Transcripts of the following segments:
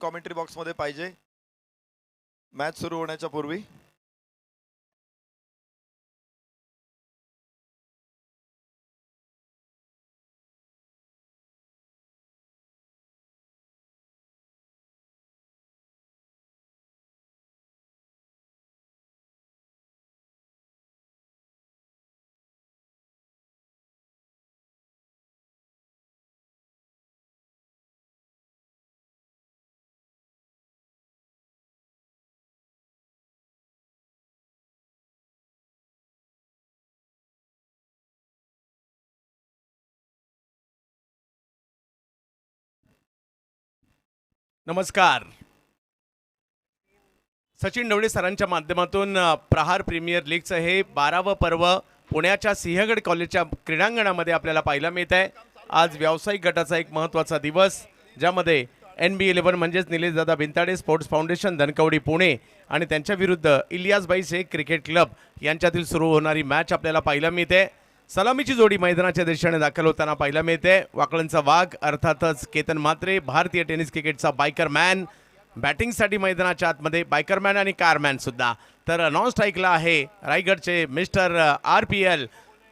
Commentary बॉक्समध्ये पाहिजे match सुरू होण्याच्या पूर्वी. नमस्कार. सचिन ढवळे सरांच्या माध्यमातून प्रहार प्रीमियर लीगचं हे 12वं पर्व पुण्याच्या सिंहगड कॉलेजच्या क्रीडांगणामध्ये आपल्याला पाहायला मिळत आहे. आज व्यावसायिक गटाचा एक महत्त्वाचा दिवस, ज्यामध्ये NB11 म्हणजेच निलेशदादा बिनताडे स्पोर्ट्स फाउंडेशन धनकवडी पुणे आणि त्यांच्या विरुद्ध इलियासबाई शेख क्रिकेट क्लब यांच्यातील सुरू होणारी मॅच आपल्याला पाहायला मिळते. सलामीची जोडी मैदानाच्या दिशेने दाखल होताना पाहायला मिळते. वाकळणचा वाघ अर्थातच केतन म्हात्रे, भारतीय टेनिस क्रिकेटचा बायकर मॅन, बॅटिंगसाठी मैदानाच्या आतमध्ये बायकरमॅन आणि कारमॅन सुद्धा. तर नॉन स्ट्राईकला आहे रायगडचे मिस्टर RPL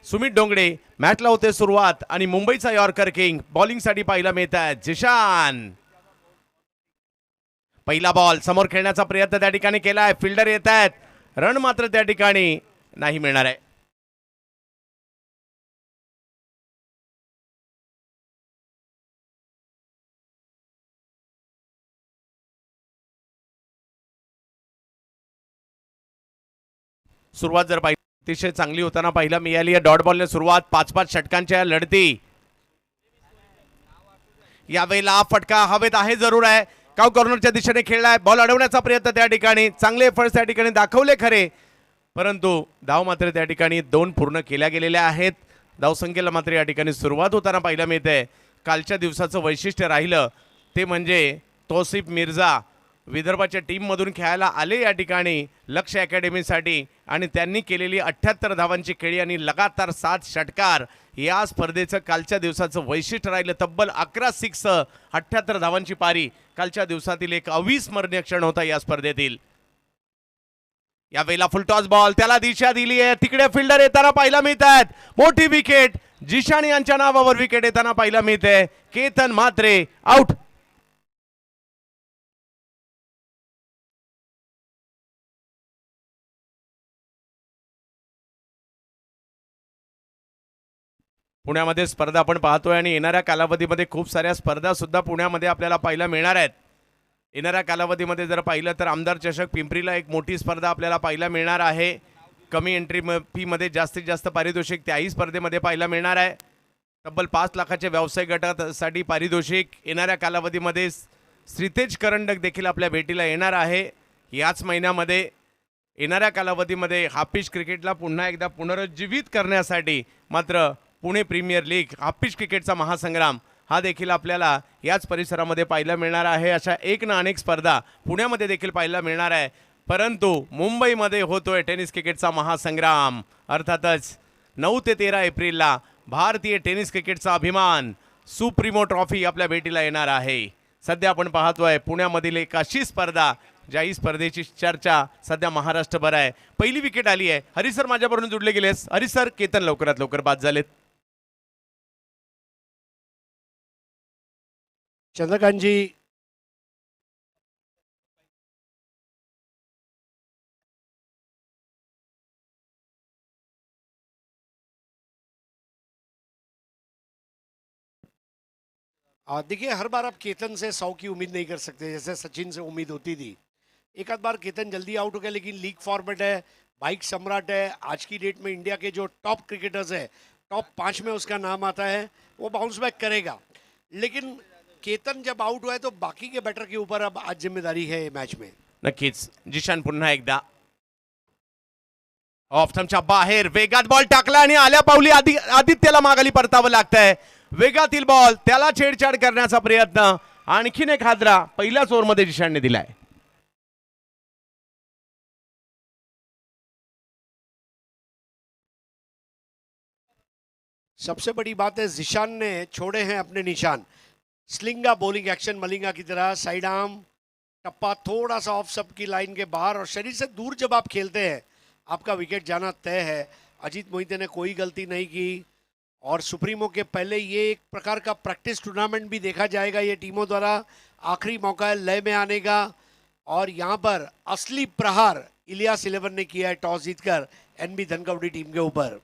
सुमित डोंगडे. मॅचला होते सुरुवात आणि मुंबईचा यॉर्कर किंग बॉलिंगसाठी पाहायला मिळत आहे जिशान. पहिला बॉल समोर खेळण्याचा प्रयत्न त्या ठिकाणी केलाय, फिल्डर येत आहेत, रन मात्र त्या ठिकाणी नाही मिळणार आहे. सुरुवात जर पाहिली अतिशय चांगली होताना पाहायला मिळाली आहे. डॉट बॉलने सुरुवात, 5-5 षटकांच्या लढती. यावेळेला फटका हवेत आहे जरूर आहे. काव कॉर्नरच्या दिशेने खेळलाय, बॉल अडवण्याचा प्रयत्न त्या ठिकाणी, चांगले एफर्ट्स त्या ठिकाणी दाखवले खरे, परंतु धाव मात्र त्या ठिकाणी 2 पूर्ण केल्या गेलेल्या आहेत. धावसंख्येला मात्र या ठिकाणी सुरुवात होताना पाहायला मिळते. कालच्या दिवसाचं वैशिष्ट्य राहिलं ते म्हणजे तौसिफ मिर्झा विदर्भाच्या टीममधून खेळायला आले या ठिकाणी लक्ष अकॅडमीसाठी, आणि त्यांनी केलेली 78 धावांची खेळी आणि लगातार 7 षटकार या स्पर्धेचं कालच्या दिवसाचं वैशिष्ट्य राहिलं. तब्बल 11 सिक्स, 78 धावांची पारी कालच्या दिवसातील एक अविस्मरणीय क्षण होता या स्पर्धेतील. यावेळेला फुलटॉस बॉल, त्याला दिशा दिली आहे, तिकडे फिल्डर येताना पाहायला मिळत आहेत. मोठी विकेट, जिशान यांच्या नावावर विकेट येताना पाहायला मिळते. केतन म्हात्रे आउट. पुण्यामध्ये स्पर्धा आपण पाहतोय आणि येणाऱ्या कालावधीमध्ये खूप साऱ्या स्पर्धा सुद्धा पुण्यामध्ये आपल्याला पाहायला मिळणार आहेत. येणाऱ्या कालावधीमध्ये जर पाहिलं तर आमदार चषक पिंपरीला एक मोठी स्पर्धा आपल्याला पाहायला मिळणार आहे. कमी एंट्री फीमध्ये जास्तीत जास्त पारितोषिक त्याही स्पर्धेमध्ये पाहायला मिळणार आहे. तब्बल 5 लाखाच्या व्यावसायिक गटासाठी पारितोषिक येणाऱ्या कालावधीमध्ये श्रीतेज करंडक देखील आपल्या भेटीला येणार आहे. याच महिन्यामध्ये येणाऱ्या कालावधीमध्ये हाफिज क्रिकेटला पुन्हा एकदा पुनरुज्जीवित करण्यासाठी मात्र पुणे प्रीमियर लीग हाफिज क्रिकेटचा महासंग्राम हा देखील आपल्याला याच परिसरामध्ये पाहायला मिळणार आहे. अशा एक ना अनेक स्पर्धा पुण्यामध्ये देखील पाहायला मिळणार आहे. परंतु मुंबईमध्ये होतोय टेनिस क्रिकेटचा महासंग्राम. अर्थातच 9 ते 13 एप्रिलला भारतीय टेनिस क्रिकेटचा अभिमान सुप्रीमो ट्रॉफी आपल्या भेटीला येणार आहे. सध्या आपण पाहतोय पुण्यामधील एक अशी स्पर्धा ज्याही स्पर्धेची चर्चा सध्या महाराष्ट्रभर आहे. पहिली विकेट आली आहे. हरिसर माझ्याबरोबर जुडले गेलेस. हरिसर, केतन लवकरात लवकर बाद झालेत. चंद्रकांत जी, देखिए हर बार आप केतन से 100 की उम्मीद नहीं कर सकते, जैसे सचिन से उम्मीद होती थी. एक आध बार केतन जल्दी आउट हो गया, लेकिन लीग फॉर्मेट है, बाइक सम्राट है. आज की डेट में इंडिया के जो टॉप क्रिकेटर्स है, टॉप 5 में उसका नाम आता है. वो बाउंस बैक करेगा, लेकिन केतन जब आउट हुआ है तो बाकी के बैटर के ऊपर अब आज जिम्मेदारी है मैच में. नक्कीच. जिशान पुन्हा एकदा ऑफ थंबच्या बाहेर वेगात बॉल टाकला आणि आल्या पावली आदित्यला मागाली परतावं लागतंय. वेगातील बॉल, त्याला छेडछाड करण्याचा प्रयत्न, आणखीन एक हादरा पहिल्याच ओव्हरमध्ये जिशानने दिलाय. सबसे बड़ी बात है जिशान ने छोड़े हैं अपने निशान. स्लिंगा बॉलिंग एक्शन मलिंगा की तरह, साइड आर्म, टप्पा थोड़ा सा ऑफ सब की लाइन के बाहर और शरीर से दूर जब आप खेलते हैं आपका विकेट जाना तय है। अजीत मोहिते ने कोई गलती नहीं की और सुप्रीमो के पहले ये एक प्रकार का प्रैक्टिस टूर्नामेंट भी देखा जाएगा ये टीमों द्वारा। आखिरी मौका है लय में आने का और यहाँ पर असली प्रहार इलियास 11 ने किया है टॉस जीतकर एनबी धनकवडी टीम के ऊपर।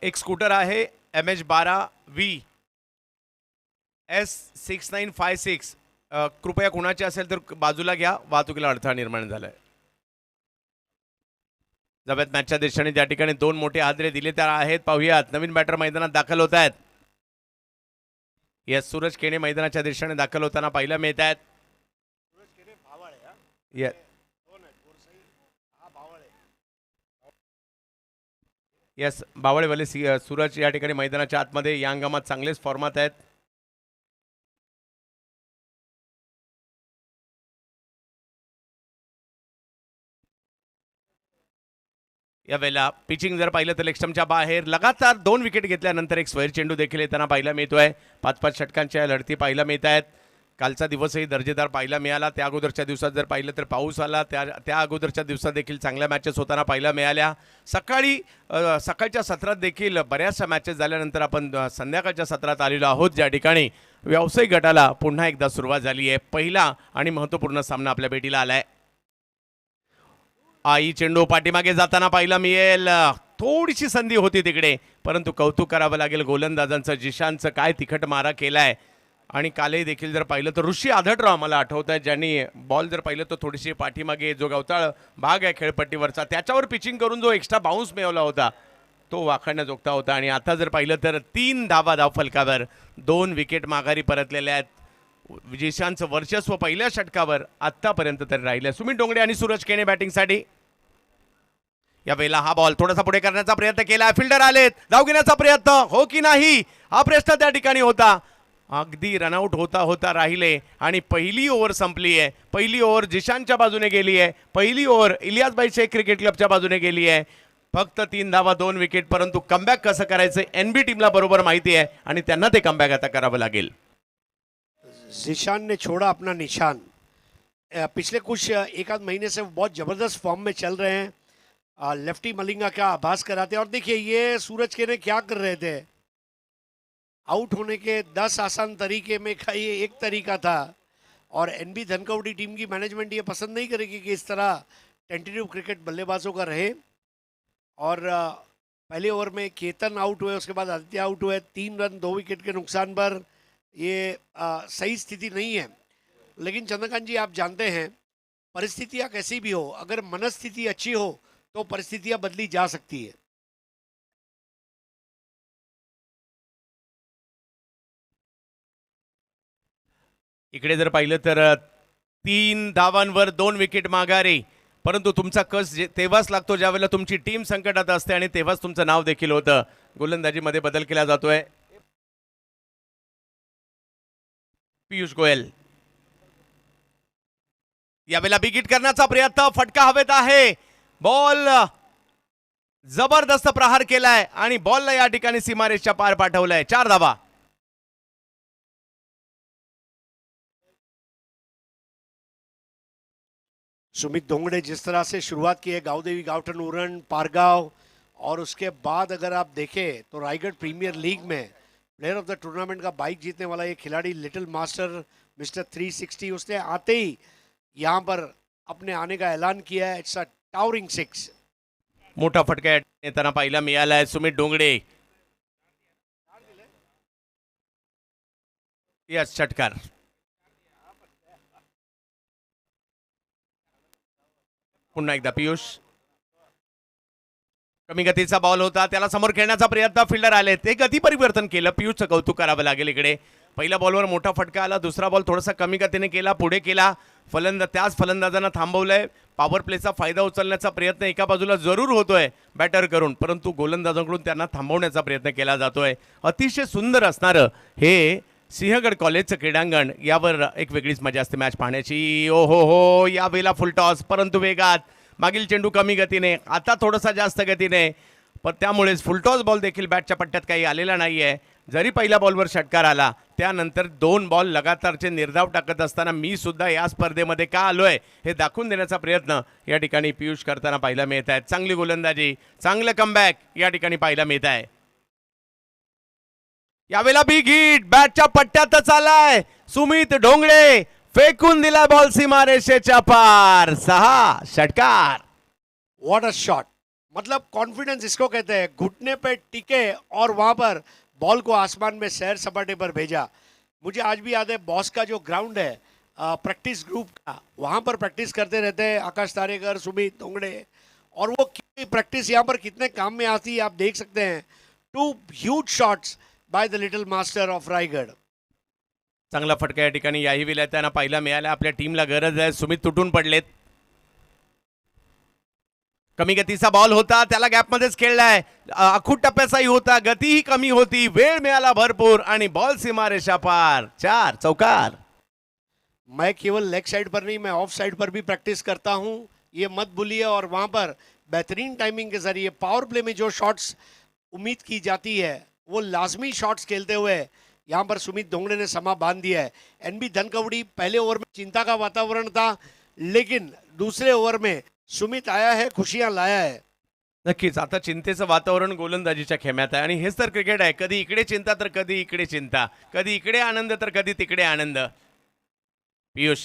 एक स्कूटर आहे MH12V S6956 कृपया कुणाचे असेल तर बाजूला घ्या, वाहतुकीला अडथळा निर्माण झालाय। जब्यात मॅचच्या दिशेने त्या ठिकाणी दोन मोठे हादरे दिले तर आहेत, पाहूयात नवीन बॅटर मैदानात दाखल होत आहेत। यस, सूरज केणे मैदानाच्या दिशेने दाखल होताना पाहायला मिळत आहेत। यस, बावळेवाले सूरज या ठिकाणी मैदानाच्या आतमध्ये या हंगामात चांगलेच फॉर्मात आहेत। यावेळेला पिचिंग जर पाहिलं तर लेगस्टम्पच्या बाहेर लगातार 2 विकेट घेतल्यानंतर एक स्क्वेअर चेंडू देखील येताना पाहायला मिळतोय। 5-5 षटकांच्या लढती पाहायला मिळत आहेत। कालचा दिवसही दर्जेदार पाहायला मिळाला। त्या अगोदरच्या दिवसात जर पाहिलं तर पाऊस आला, त्या अगोदरच्या दिवसात देखील चांगल्या मॅचेस होताना पाहायला मिळाल्या। सकाळच्या सत्रात देखील बऱ्याचशा मॅचेस झाल्यानंतर आपण संध्याकाळच्या सत्रात आलेलो आहोत, ज्या ठिकाणी व्यावसायिक गटाला पुन्हा एकदा सुरुवात झाली आहे। पहिला आणि महत्त्वपूर्ण सामना आपल्या भेटीला आलाय। आई चेंडू पाठीमागे जाताना पाहायला मिळेल, थोडीशी संधी होती तिकडे, परंतु कौतुक करावं लागेल गोलंदाजांचं, जिशानचं काय तिखट मारा केलाय। आणि कालही देखील जर पाहिलं तर ऋषी आढळराव मला आठवत आहे, ज्यांनी बॉल जर पाहिलं तर थोडीशी पाठीमागे जो गवताळ भाग आहे खेळपट्टीवरचा त्याच्यावर पिचिंग करून जो एक्स्ट्रा बाउन्स मिळवला होता तो वाखाणण्याजोगता होता। आणि आता जर पाहिलं तर 3 धावा धावफलकावर 2 विकेट माघारी परतलेल्या आहेत। जिशानचं वर्चस्व पहिल्या षटकावर आतापर्यंत तरी राहिलं। सुमित डोंगरे आणि सूरज केणे बॅटिंगसाठी। यावेळेला हा बॉल थोडासा पुढे करण्याचा प्रयत्न केला, फिल्डर आलेत, धाव घेण्याचा प्रयत्न हो की नाही हा प्रश्न त्या ठिकाणी होता। अगदी रनआउट होता होता राहिले आणि पहिली ओव्हर संपली आहे। पहिली ओव्हर जिशानच्या बाजूने गेली आहे, पहिली ओव्हर इलियासभाई शेख क्रिकेट क्लबच्या बाजूने गेली आहे। फक्त 3 धावा 2 विकेट, परंतु कमबॅक कसं करायचं एनबी टीमला बरोबर माहिती आहे आणि त्यांना ते कमबॅक आता करावं लागेल। जिशान ने छोड़ा अपना निशान। पिछले कुछ एक आध महीने से बहुत ज़बरदस्त फॉर्म में चल रहे हैं। लेफ्टी मलिंगा का आभास कराते हैं। और देखिए ये सूरज केने क्या कर रहे थे, आउट होने के 10 आसान तरीके में का ये एक तरीका था और एनबी धनकवडी टीम की मैनेजमेंट ये पसंद नहीं करेगी कि इस तरह टेंटेटिव क्रिकेट बल्लेबाजों का रहे। और पहले ओवर में केतन आउट हुए, उसके बाद आदित्य आउट हुए, 3 रन 2 विकेट के नुकसान पर। ये सही स्थिति नहीं है। लेकिन चंद्रकांत जी, आप जानते हैं परिस्थितियाँ कैसी भी हो, अगर मनस्थिति अच्छी हो तो परिस्थितियाँ बदली जा सकती है। इकडे जर पाहिलं तर 3 धावांवर 2 विकेट माघारी, परंतु तुमचा कस तेव्हाच लागतो ज्यावेळेला तुमची टीम संकटात असते आणि तेव्हाच तुमचं नाव देखील होतं। गोलंदाजीमध्ये बदल केला जातोय। पियुष गोयल यावेळेला बिग हिट करण्याचा प्रयत्न, फटका हवेत आहे, बॉल जबरदस्त प्रहार केलाय आणि बॉलला या ठिकाणी सीमारेषच्या पार पाठवलंय। 4 धावा। सुमित डोंगरे जिस तरह से शुरुआत की है, गावदेवी गावठन उरण पारगांव, और उसके बाद अगर आप देखें तो रायगढ़ प्रीमियर लीग में प्लेयर ऑफ द टूर्नामेंट का बाइक जीतने वाला ये खिलाड़ी लिटिल मास्टर मिस्टर 360, उसने आते ही यहाँ पर अपने आने का ऐलान किया है। It's a towering 6। मोठा फटका येताना पाहायला मिळालाय सुमित डोंगरे। यस, षटकार। पुन्हा एकदा पियुष, कमी गतीचा बॉल होता, त्याला समोर खेळण्याचा प्रयत्न, फिल्डर आले, ते गती परिवर्तन केलं। पियुषचं कौतुक करावं लागेल। इकडे पहिल्या बॉलवर मोठा फटका आला, दुसरा बॉल थोडासा कमी गतीने केला, पुढे केला, त्याच फलंदाजांना थांबवलंय। पॉवर प्लेचा फायदा उचलण्याचा प्रयत्न एका बाजूला जरूर होतोय बॅटर करून, परंतु गोलंदाजांकडून त्यांना थांबवण्याचा प्रयत्न केला जातोय। अतिशय सुंदर असणारं हे सिंहगड कॉलेजचं क्रीडांगण, यावर एक वेगळीच मजा असते मॅच पाहण्याची। ओ हो हो, या वेळेला फुल टॉस, परंतु वेगात, मागील चेंडू कमी गतीने, आता थोडासा जास्त गतीने, पण त्यामुळेच फुलटॉस बॉल देखील बॅटच्या पट्ट्यात काही आलेला नाहीये जरी पहिल्या बॉलवर षटकार आला त्यानंतर 2 बॉल लगातारचे निर्धाव टाकत असताना मी सुद्धा या स्पर्धेमध्ये का आलोय हे दाखवून देण्याचा प्रयत्न या ठिकाणी पियुष करताना पाहायला मिळत आहे. चांगली गोलंदाजी, चांगलं कमबॅक या ठिकाणी पाहायला मिळत आहे. यावेळेला बिग हिट बॅटच्या पट्ट्यातच आलाय. सुमित ढोंगळे फेकून दिला बॉल सीमारेषेच्या पार. 6 षटकार. व्हाट अ शॉट, मतलब कॉन्फिडेंस इसको कहते हैं, घुटने पे टिके और वहां पर बॉल को आसमान में सैर सपाटे पर भेजा. मुझे आज भी याद है बॉस का जो ग्राउंड है प्रैक्टिस ग्रुप का, वहां पर प्रैक्टिस करते रहते हैं आकाश तारेकर, सुमित ढोंगड़े, और वो प्रैक्टिस यहाँ पर कितने काम में आती है आप देख सकते हैं. 2 huge shots by the little master of Raigad. चांगला फटका या ठिकाणी याही वेळेला त्यांना पाहायला मिळाला. आपल्या टीमला गरज आहे. सुमित तुटून पडलेत. कमी गतीचा बॉल होता, त्याला गॅपमध्येच खेळलाय. अखूट टप्प्याचाही होता, गतीही कमी होती, वेळ मिळाला भरपूर आणि बॉल सीमारेषा पार. 4 चौकार. मैं केवल लेग साइड पर नहीं, मैं ऑफ साइड पर भी प्रैक्टिस करता हूं, ये मत भूलिए. और वहां पर बेहतरीन टाइमिंग के जरिए पावर प्ले में जो शॉट्स उम्मीद की जाती है वो लाजमी शॉट्स खेलते हुए यहाँ पर सुमित ढोंगड़े ने समा बांध दिया है. एनबी धनकवड़ी पहले ओवर में चिंता का वातावरण था, लेकिन दूसरे ओवर में सुमित आया है, खुशियां लाया है. नक्कीच आता चिंतेचं वातावरण गोलंदाजीच्या खेम्यात आहे आणि हेच तर क्रिकेट आहे. कधी इकडे चिंता तर कधी इकडे चिंता, कधी इकडे आनंद तर कधी तिकडे आनंद. पियुष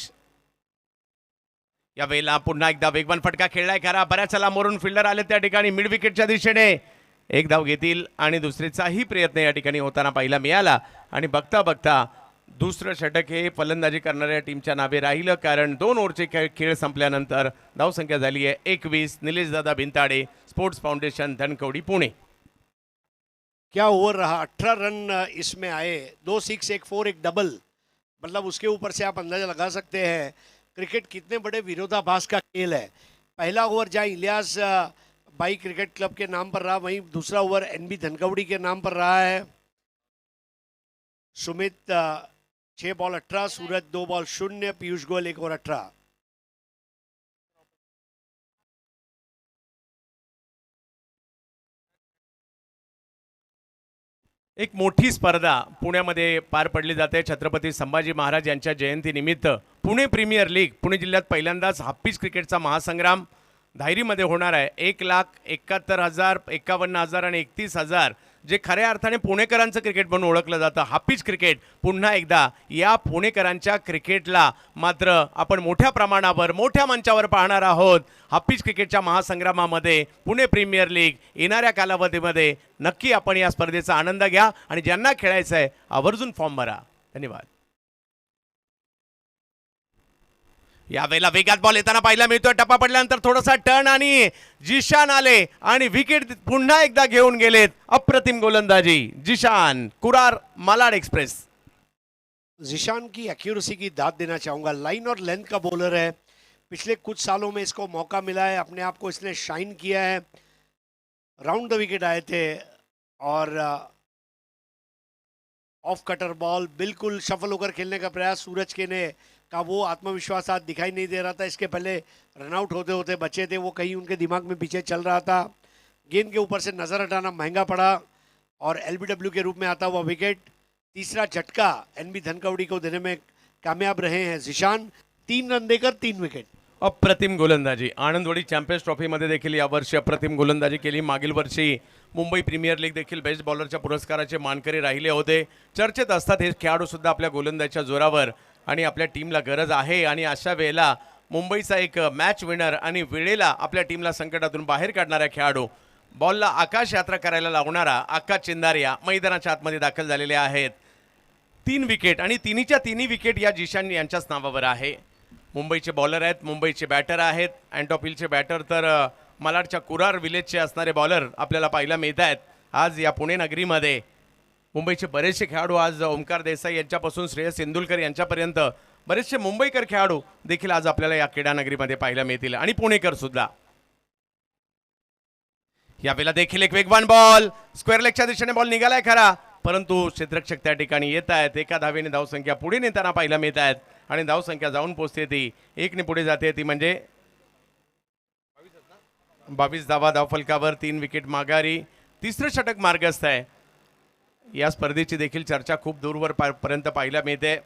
या वेळेला पुन्हा एकदा वेगवान फटका खेळलाय खरा. बऱ्याच लांबवरून फिल्डर आले त्या ठिकाणी. मिड विकेटच्या दिशेने एक धाव घेतील आणि दुसरीचाही प्रयत्न या ठिकाणी होताना पाहायला मिळाला. आणि बघता बघता दुसरं षटक हे फलंदाजी करणाऱ्या टीमच्या नावे राहिलं, कारण 2 ओव्हरचे खेळ संपल्यानंतर धावसंख्या झाली आहे 21. निलेश दादा भिंताडे, स्पोर्ट्स फाउंडेशन, धनकवडी, पुणे. क्या ओवर रहा, 18 रन इसमें आए, 2 6 1 4 1 डबल. मतलब उसके ऊपर से आप अंदाजा लगा सकते हैं क्रिकेट कितने बड़े विरोधाभास का खेल है. पहला ओवर जहाँ इलियास बाई क्रिकेट क्लब के नाम पर रहा, वहीं दूसरा ओवर एनबी धनकवड़ी के नाम पर रहा है. सुमित 6 बॉल 18, सूरज 2 बॉल 0, पीयूष गोयल 1 ओवर 18. एक मोठी स्पर्धा पुण्यामध्ये पार पडली जाते. छत्रपती संभाजी महाराज यांच्या जयंतीनिमित्त पुणे प्रीमियर लीग, पुणे जिल्ह्यात पहिल्यांदाच हाफ पिच क्रिकेटचा महासंग्राम धायरीमध्ये होणार आहे. 1,71,000, 51,000 आणि 31,000 जे खऱ्या अर्थाने पुणेकरांचं क्रिकेट म्हणून ओळखलं जातं. हाफ पिच क्रिकेट पुन्हा एकदा या पुणेकरांच्या क्रिकेटला मात्र आपण मोठ्या प्रमाणावर मोठ्या मंचावर पाहणार आहोत. हाफ पिच क्रिकेटच्या महासंग्रामामध्ये पुणे प्रीमियर लीग येणाऱ्या कालावधीमध्ये नक्की आपण या स्पर्धेचा आनंद घ्या आणि ज्यांना खेळायचं आहे आवर्जून फॉर्म भरा. धन्यवाद. यावेळेला वेगात बॉल येताना पाहायला मिळतोय. टप्पा पडल्यानंतर थोडासा टर्न आणि जिशान आले आणि विकेट पुन्हा एकदा घेऊन गेलेत. अप्रतिम गोलंदाजी जिशान, कुरार मालाड एक्सप्रेस. जिशान की एक्यूरेसी की दाद देना चाहूँगा. लाइन और लेंथ का बॉलर है. पिछले कुछ सालों में इसको मौका मिला है, अपने आप को इसने शाइन किया है. राउंड द विकेट आए थे और ऑफ कटर बॉल बिल्कुल सफल होकर खेलने का प्रयास सूरज के ने का वो आत्मविश्वास आज दिखाई नहीं दे रहा था. इसके पहले रनआउट होते होते बचे थे, वो कहीं उनके दिमाग में पीछे चल रहा था. गेंद के ऊपर से नज़र हटाना महंगा पड़ा और एलबीडब्ल्यू के रूप में आता हुआ विकेट. तीसरा झटका एनबी धनकवड़ी को देने में कामयाब रहे हैं जिशान. 3 रन देकर 3 विकेट. अप्रतिम गोलंदाजी. आनंदवाडी चॅम्पियन्स ट्रॉफीमध्ये देखील यावर्षी अप्रतिम गोलंदाजी केली. मागील वर्षी मुंबई प्रीमियर लीग देखील बेस्ट बॉलरच्या पुरस्काराचे मानकरी राहिले होते. चर्चेत असतात हे खेळाडू सुद्धा आपल्या गोलंदाजीच्या जोरावर आणि आपल्या टीमला गरज आहे. आणि अशा वेळेला मुंबईचा एक मॅच विनर आणि वेळेला आपल्या टीमला संकटातून बाहेर काढणारा खेळाडू, बॉलला आकाश यात्रा करायला लावणारा आकाश चिंदारिया मैदानाच्या आतमध्ये दाखल झालेले आहेत. 3 विकेट आणि तिन्हीच्या तिन्ही विकेट या जिशान यांच्याच नावावर आहे. मुंबईचे बॉलर आहेत, मुंबईचे बॅटर आहेत. अँटॉपिलचे बॅटर तर मलाडच्या कुरार विलेजचे असणारे बॉलर आपल्याला पाहायला मिळत आहेत. आज या पुणे नगरीमध्ये मुंबईचे बरेचसे खेळाडू, आज ओमकार देसाई यांच्यापासून श्रेयस इंदुलकर यांच्यापर्यंत बरेचसे मुंबईकर खेळाडू देखील आज आपल्याला या क्रीडा नगरीमध्ये पाहायला मिळतील आणि पुणेकर सुद्धा. यावेळेला देखील एक वेगवान बॉल स्क्वेअर लेगच्या दिशेने बॉल निघालाय खरा, परंतु क्षेत्ररक्षक त्या ठिकाणी येत आहेत. एका धावेने धावसंख्या पुढे नेताना पाहायला मिळत आहेत आणि धावसंख्या जाऊन पोहोचते ती 1 ने पुढे जाते. ती म्हणजे 22 धावा धावफलकावर, 3 विकेट माघारी. तिसरं षटक मार्गस्थ आहे. या स्पर्धेची देखील चर्चा खूप दूरवर पर्यंत पाहायला मिळते.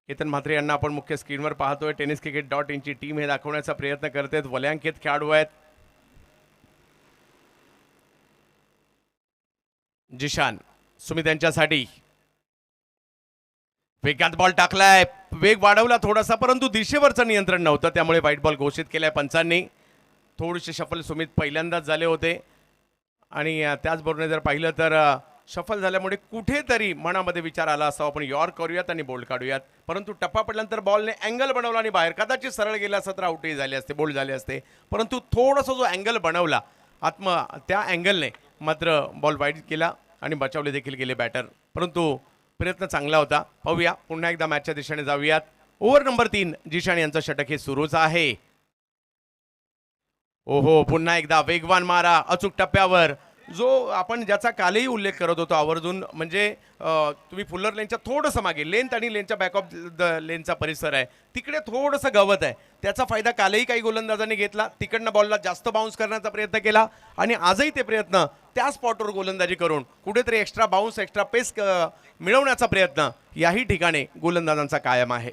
केतन म्हात्रे यांना आपण मुख्य स्क्रीनवर पाहतोय. tenniscricket.in ची टीम हे दाखवण्याचा प्रयत्न करते. वलयांकित खेळाडू आहेत. जिशान सुमित यांच्यासाठी वेगात बॉल टाकलाय, वेग वाढवला थोडासा, परंतु दिशेवरचं नियंत्रण नव्हतं, त्यामुळे व्हाईट बॉल घोषित केलाय पंचांनी. थोडीशी शफल सुमित पहिल्यांदाच झाले होते आणि त्याचबरोबर जर पाहिलं तर शफल झाल्यामुळे कुठेतरी मनामध्ये विचार आला असावा आपण यॉर्क करूयात आणि बोल्ड काढूयात, परंतु टप्पा पडल्यानंतर बॉलने अँगल बनवला आणि बाहेर. कदाचित सरळ गेला असता तर आउटही झाले असते, बोल्ड झाले असते, परंतु थोडासा जो अँगल बनवला त्या अँगलने मात्र बॉल वाईड केला आणि बचावले देखील गेले बॅटर, परंतु प्रयत्न चांगला होता. पाहूया पुन्हा एकदा मॅचच्या दिशेने जाऊयात. ओव्हर नंबर 3 जिशान यांचं षटक हे सुरूच आहे. ओहो, पुन्हा एकदा वेगवान मारा अचूक टप्प्यावर, जो आपण ज्याचा कालही उल्लेख करत होतो आवर्जून, म्हणजे तुम्ही फुल्लर लेनच्या थोडंसं मागे, लेंथ आणि लेनच्या बॅक ऑफ द लेनचा परिसर आहे, तिकडे थोडंसं गवत आहे, त्याचा फायदा कालही काही गोलंदाजांनी घेतला. तिकडनं बॉलला जास्त बाउन्स करण्याचा प्रयत्न केला आणि आजही ते प्रयत्न त्या स्पॉटवर गोलंदाजी करून कुठेतरी एक्स्ट्रा बाउन्स, एक्स्ट्रा पेस मिळवण्याचा प्रयत्न याही ठिकाणी गोलंदाजांचा कायम आहे.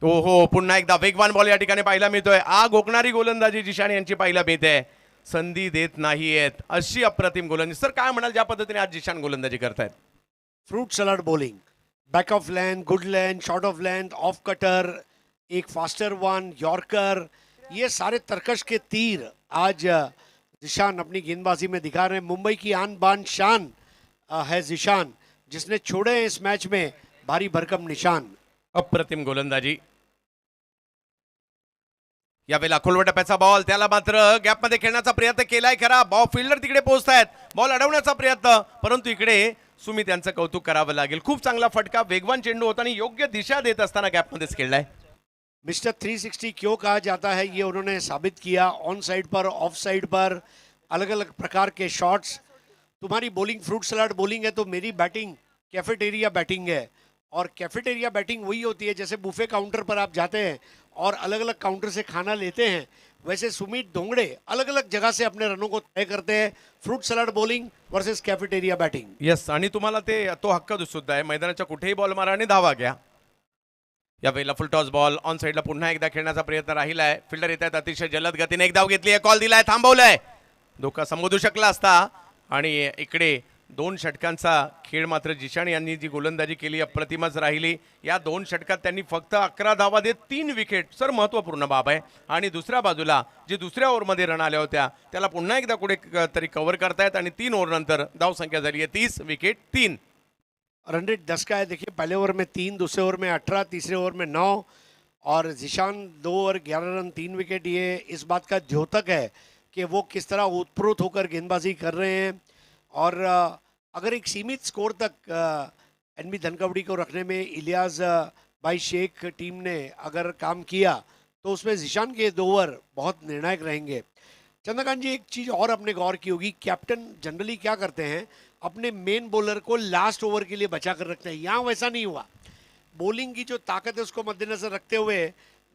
हो, पुन्हा एकदा वेगवान बॉल या ठिकाणी पाहायला मिळतोय. आग ओकणारी गोलंदाजी जिशान यांची पाहायला मिळते. संधी देत नाहीयेत अशी अप्रतिम गोलंदाजी. सर काय म्हणाल ज्या पद्धतीने आज जिशान गोलंदाजी करतायत? Fruit salad bowling, back of length, good length, short of length, off cutter, एक फास्टर वन, यॉर्कर, ये सारे तरकश के तीर आज जिशान अपनी गेंदबाजी में दिखा रहे हैं. मुंबई की आन बान शान है जिशान, जिसने छोड़े हैं इस मैच में भारी भरकम निशान. अप्रतिम गोलंदाजी. यावेळेला खोलवर टप्प्याचा बॉल, त्याला मात्र गॅपमध्ये खेळण्याचा प्रयत्न केलाय खरा. बॉल फिल्डर तिकडे पोहोचतायत, बॉल अडवण्याचा प्रयत्न, परंतु इकडे सुमित यांचं कौतुक करावं लागेल. खूप चांगला फटका, वेगवान चेंडू होता आणि योग्य दिशा देत असताना गॅपमध्येच खेळलाय. मिस्टर 360 क्यों कहा जाता है ये उन्होंने साबित किया. ऑन साइड पर, ऑफ साइड पर, अलग अलग प्रकार के शॉट्स. तुम्हारी बॉलिंग फ्रूट सलाड बॉलिंग है तो मेरी बैटिंग कैफेटेरिया बैटिंग है. और कैफेटेरिया बैटिंग वही होती है जैसे बुफे काउंटर पर आप जाते हैं और अलग अलग काउंटर से खाना लेते हैं, वैसे सुमित डोंगड़े अलग अलग जगह से अपने रनों को तय करते हैं. Fruit salad bowling versus cafeteria batting. Yes, आणि तुम्हाला तो हक्क सुद्धा आहे. मैदानाच्या कुठेही बॉल मारा आणि धावा घ्या. यावेळेला फुल टॉस बॉल ऑन साईडला पुन्हा एकदा खेळण्याचा प्रयत्न राहिलाय. फिल्डर येत आहेत अतिशय जलद गतीने. एक धाव घेतली आहे, कॉल दिलाय, थांबवलाय. धोका संबोधू शकला असता. आणि इकडे 2 षटकांचा खेळ मात्र जिशान यांनी जी गोलंदाजी केली अप्रतिमच राहिली. या 2 षटकात त्यांनी फक्त 11 धावा देत 3 विकेट. सर महत्त्वपूर्ण बाब आहे. आणि दुसऱ्या बाजूला जे दुसऱ्या ओव्हरमध्ये रन आल्या होत्या त्याला पुन्हा एकदा कुठे तरी कव्हर करतायत आणि 3 ओव्हर नंतर धावसंख्या झाली आहे 30, विकेट 3. रन रेट 10 का है. देखिए पहले ओवर में 3, दूसरे ओवर में 18, तीसरे ओवर में 9 और जिशान 2 ओवर 11 रन 3 विकेट. ये इस बात का द्योतक है कि वो किस तरह उत्प्रोत होकर गेंदबाजी कर रहे हैं. और अगर एक सीमित स्कोर तक एनबी धनकवड़ी को रखने में इलियास भाई शेख टीम ने अगर काम किया तो उसमें जिशान के 2 ओवर बहुत निर्णायक रहेंगे. चंद्रकांत जी, एक चीज़ और आपने गौर की होगी, कैप्टन जनरली क्या करते हैं, अपने मेन बॉलर को लास्ट ओवर के लिए बचा कर रखते हैं. यहाँ वैसा नहीं हुआ. बॉलिंग की जो ताकत है उसको मद्देनजर रखते हुए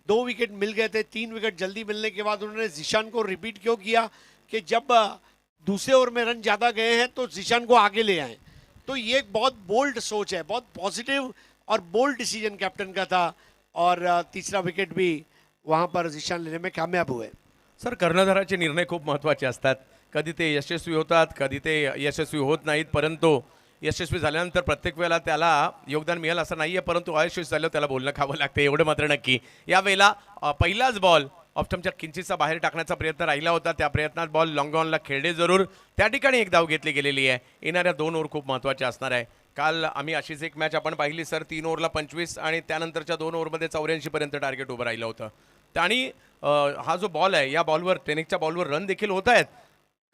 2 विकेट मिल गए थे. 3 विकेट जल्दी मिलने के बाद उन्होंने जिशान को रिपीट क्यों किया कि जब दूसरे ओवर में रन ज़्यादा गए हैं तो जिशान को आगे ले आए. तो ये एक बहुत बोल्ड सोच है, बहुत पॉजिटिव और बोल्ड डिसीजन कैप्टन का था. और तीसरा विकेट भी वहाँ पर जिशान लेने में कामयाब हुए. सर, कर्णधाराचे निर्णय खूप महत्त्वाचे असतात. कधी ते यशस्वी होतात, कधी ते यशस्वी होत नाहीत, परंतु यशस्वी झाल्यानंतर प्रत्येक वेळेला त्याला योगदान मिळेल असं नाही आहे, परंतु अयशस्वी झाल्यावर त्याला बोलणं खावं लागते, एवढं मात्र नक्की. यावेळेला पहिलाच बॉल ऑफस्टम्पच्या किंचितचा बाहेर टाकण्याचा प्रयत्न राहिला होता. त्या प्रयत्नात बॉल लॉंग ऑनला खेळले जरूर. त्या ठिकाणी एक धाव घेतली गेलेली आहे. येणाऱ्या 2 ओव्हर खूप महत्त्वाच्या असणार आहे. काल आम्ही अशीच एक मॅच आपण पाहिली सर. 3 ओव्हरला 25 आणि त्यानंतरच्या 2 ओव्हरमध्ये 84 पर्यंत टार्गेट उभं राहिलं होतं. आणि हा जो बॉल आहे या बॉलवर, टेनिकच्या बॉलवर रन देखील होत आहेत.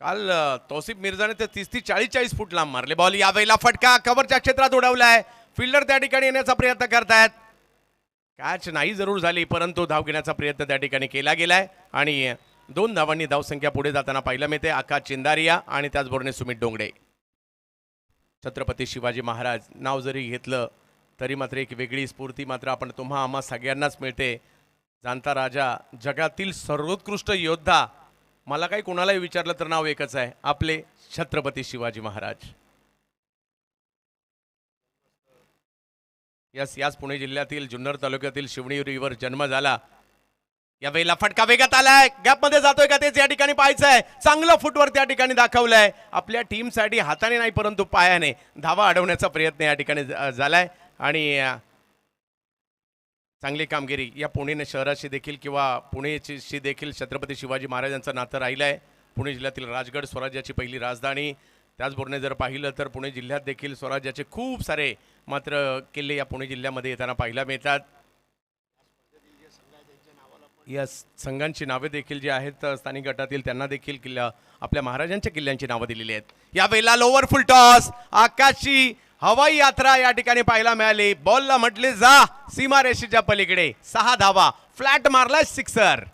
काल तौसिफ मिर्झाने ते 30 ते 40 फूट लांब मारले बॉल. यावेळेला फटका कव्हरच्या क्षेत्रात उडवलाय. फिल्डर त्या ठिकाणी येण्याचा प्रयत्न करतायत. कॅच नाही जरूर झाली, परंतु धाव घेण्याचा प्रयत्न त्या ठिकाणी केला गेलाय आणि 2 धावांनी धावसंख्या पुढे जाताना पाहायला मिळते. आकाश चिंदारिया आणि त्याचबरोबर सुमित डोंगडे. छत्रपती शिवाजी महाराज नाव जरी घेतलं तरी मात्र एक वेगळी स्फूर्ती मात्र आपण तुम्हा आम्हा सगळ्यांनाच मिळते. जाणता राजा, जगातील सर्वोत्कृष्ट योद्धा मला काही कोणालाही विचारलं तर नाव एकच आहे, आपले छत्रपती शिवाजी महाराज. याच पुणे जिल्ह्यातील जुन्नर तालुक्यातील शिवणीवर जन्म झाला. यावेळेला फटका वेगात आलाय, गॅपमध्ये जातोय का तेच या ठिकाणी पाहायचंय. चांगलं फुटवर त्या ठिकाणी दाखवलंय. आपल्या टीमसाठी हाताने नाही परंतु पायाने धावा अडवण्याचा प्रयत्न या ठिकाणी झालाय आणि चांगली कामगिरी या पुणे शहराशी देखील किंवा पुणेची देखील छत्रपती शिवाजी महाराजांचं नातं राहिलं आहे. पुणे जिल्ह्यातील राजगड स्वराज्याची पहिली राजधानी. त्याचबरोबर जर पाहिलं तर पुणे जिल्ह्यात देखील स्वराज्याचे खूप सारे मात्र किल्ले या पुणे जिल्ह्यामध्ये येताना पाहायला मिळतात. या संघांची नावे देखील जी आहेत स्थानिक गटातील त्यांना देखील किल्ला आपल्या महाराजांच्या किल्ल्यांची नावं दिलेली आहेत. यावेळेला लोअर फुल टॉस, आकाशची हवाई यात्रा या ठिकाणी पाहायला मिळाली. बॉलला म्हटले जा सीमारेषेच्या पलीकडे, 6 धावा, फ्लॅट मारला, सिक्सर.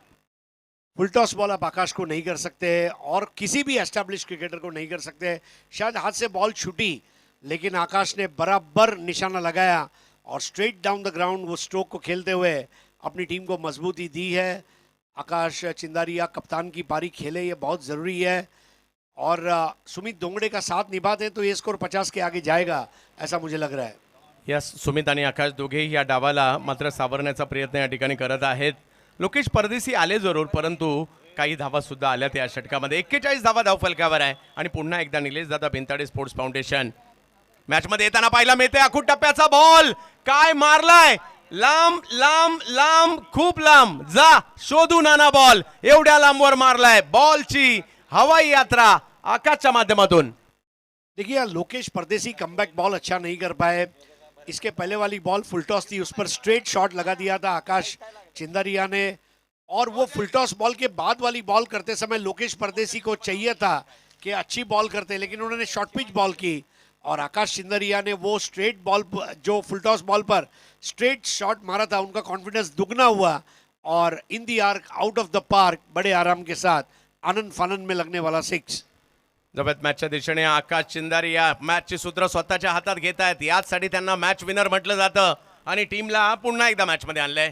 फुल टॉस बॉल आप आकाश को नहीं कर सकते और किसी भी एस्टैब्लिश क्रिकेटर को नहीं कर सकते. शायद हाथ से बॉल छूटी लेकिन आकाश ने बराबर निशाना लगाया और स्ट्रेट डाउन द ग्राउंड वो स्ट्रोक को खेलते हुए अपनी टीम को मजबूती दी है. आकाश चिंदारिया कप्तान की पारी खेले, ये बहुत ज़रूरी है और सुमित दोंगड़े का साथ निभाते तो ये स्कोर 50 के आगे जाएगा ऐसा मुझे लग रहा है. यस, सुमित आणि आकाश दोघेही या डावाला मात्र सावरण्याचा प्रयत्न या ठिकाणी करत आहेत. लोकेश परदेशी आले जरूर परंतु काही धावा सुद्धा आल्या त्या षटकामध्ये. 41 धावा धावफलकावर आहे आणि पुन्हा एकदा निलेश दादा बेंताडे स्पोर्ट्स फाउंडेशन मॅचमध्ये येताना पाहायला मिळते. आखूड टप्प्याचा बॉल काय मारलाय, लांब लांब लांब, खूप लांब, जा शोधून आणा बॉल, एवढ्या लांबवर मारलाय. बॉलची हवाई यात्रा आकाशच्या माध्यमातून. देखिए लोकेश परदेसी कमबैक बॉल अच्छा नहीं कर पाए. इसके पहले वाली बॉल फुल टॉस थी, उस पर स्ट्रेट शॉट लगा दिया था आकाश चिंदारिया ने और वो फुल टॉस बॉल के बाद वाली बॉल करते समय लोकेश परदेसी को चाहिए था कि अच्छी बॉल करते, लेकिन उन्होंने शॉर्ट पिच बॉल की और आकाश चिंदारिया ने वो स्ट्रेट बॉल जो फुल टॉस बॉल पर स्ट्रेट शॉट मारा था, उनका कॉन्फिडेंस दुगना हुआ और in the arc out of the park बड़े आराम के साथ आनंद फानंद में लगने वाला 6. जबत मॅचच्या दिशेने आकाश चिंदारिया मॅचची सूत्र स्वतःच्या हातात घेत आहेत. याचसाठी त्यांना मॅच विनर म्हटलं जातं आणि टीमला पुन्हा एकदा मॅचमध्ये आणलंय.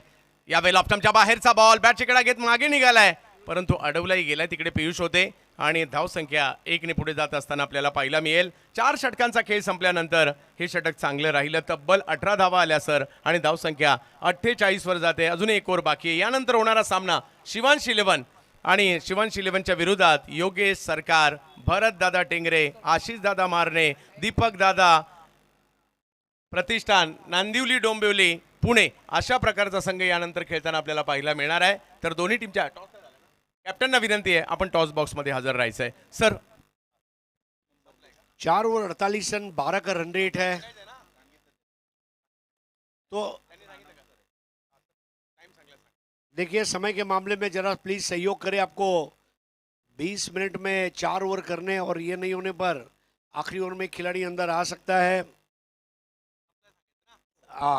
यावेळेला ऑप्टमच्या बाहेरचा बॉल बॅटची कडा घेत मागे निघालाय परंतु अडवलाही गेलाय. तिकडे पियुष होते आणि धावसंख्या 1 ने पुढे जात असताना आपल्याला पाहायला मिळेल. 4 षटकांचा खेळ संपल्यानंतर हे षटक चांगलं राहिलं. तब्बल 18 धावा आल्या सर आणि धावसंख्या 48 वर जाते. अजून एक ओव्हर बाकी आहे. यानंतर होणारा सामना शिवांश 11 आणि शिवांश 11च्या विरोधात योगेश सरकार, भरत दादा टेंगरे, आशिष दादा मारणे, दीपक दादा प्रतिष्ठान, नांदिवली डोंबिवली पुणे अशा प्रकारचा संघ यानंतर खेळताना आपल्याला पाहायला मिळणार आहे. तर दोन्ही टीमच्या कॅप्टनना विनंती आहे आपण टॉस बॉक्स मध्ये हजर राहायचं आहे. सर 4 ओवर 48 रन, 12 का रन रेट है. तो देखिए समय के मामले में जरा प्लीज सहयोग करें. आपको 20 मिनट में 4 ओवर करने और ये नहीं होने पर आखिरी ओवर में खिलाड़ी अंदर आ सकता है.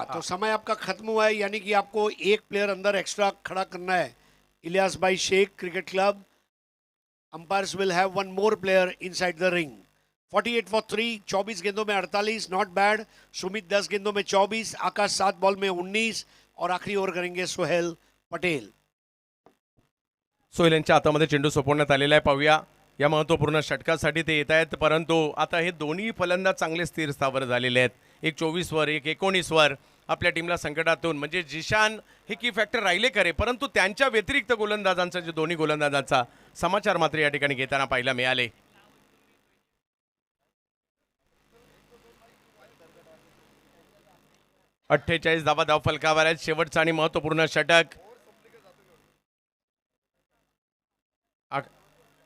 तो समय आपका खत्म हुआ है, यानी कि आपको एक प्लेयर अंदर एक्स्ट्रा खड़ा करना है. Ilyas Bhai Shaikh cricket club, umpires will have 1 more player inside the ring. 48 for 3, 24 गेंदों में 48, नॉट बैड. सुमित 10 गेंदों में 24, आकाश 7 बॉल में 19 और आखिरी ओवर करेंगे सोहेल पटेल. सोहेल यांच्या हातामध्ये चेंडू सोपवण्यात आलेला आहे. पाहूया या महत्त्वपूर्ण षटकासाठी ते येत आहेत परंतु आता हे दोन्ही फलंदाज चांगले स्थिर स्थावर झालेले आहेत. एक 24 वर, एक 19 वर. आपल्या टीमला संकटातून म्हणजे जिशान हे की फॅक्टर राहिले खरे परंतु त्यांच्या व्यतिरिक्त गोलंदाजांचा जे दोन्ही गोलंदाजांचा समाचार मात्र या ठिकाणी घेताना पाहायला मिळाले. अठ्ठेचाळीस धावा धावफलकावर आहेत. शेवटचा आणि महत्त्वपूर्ण षटक.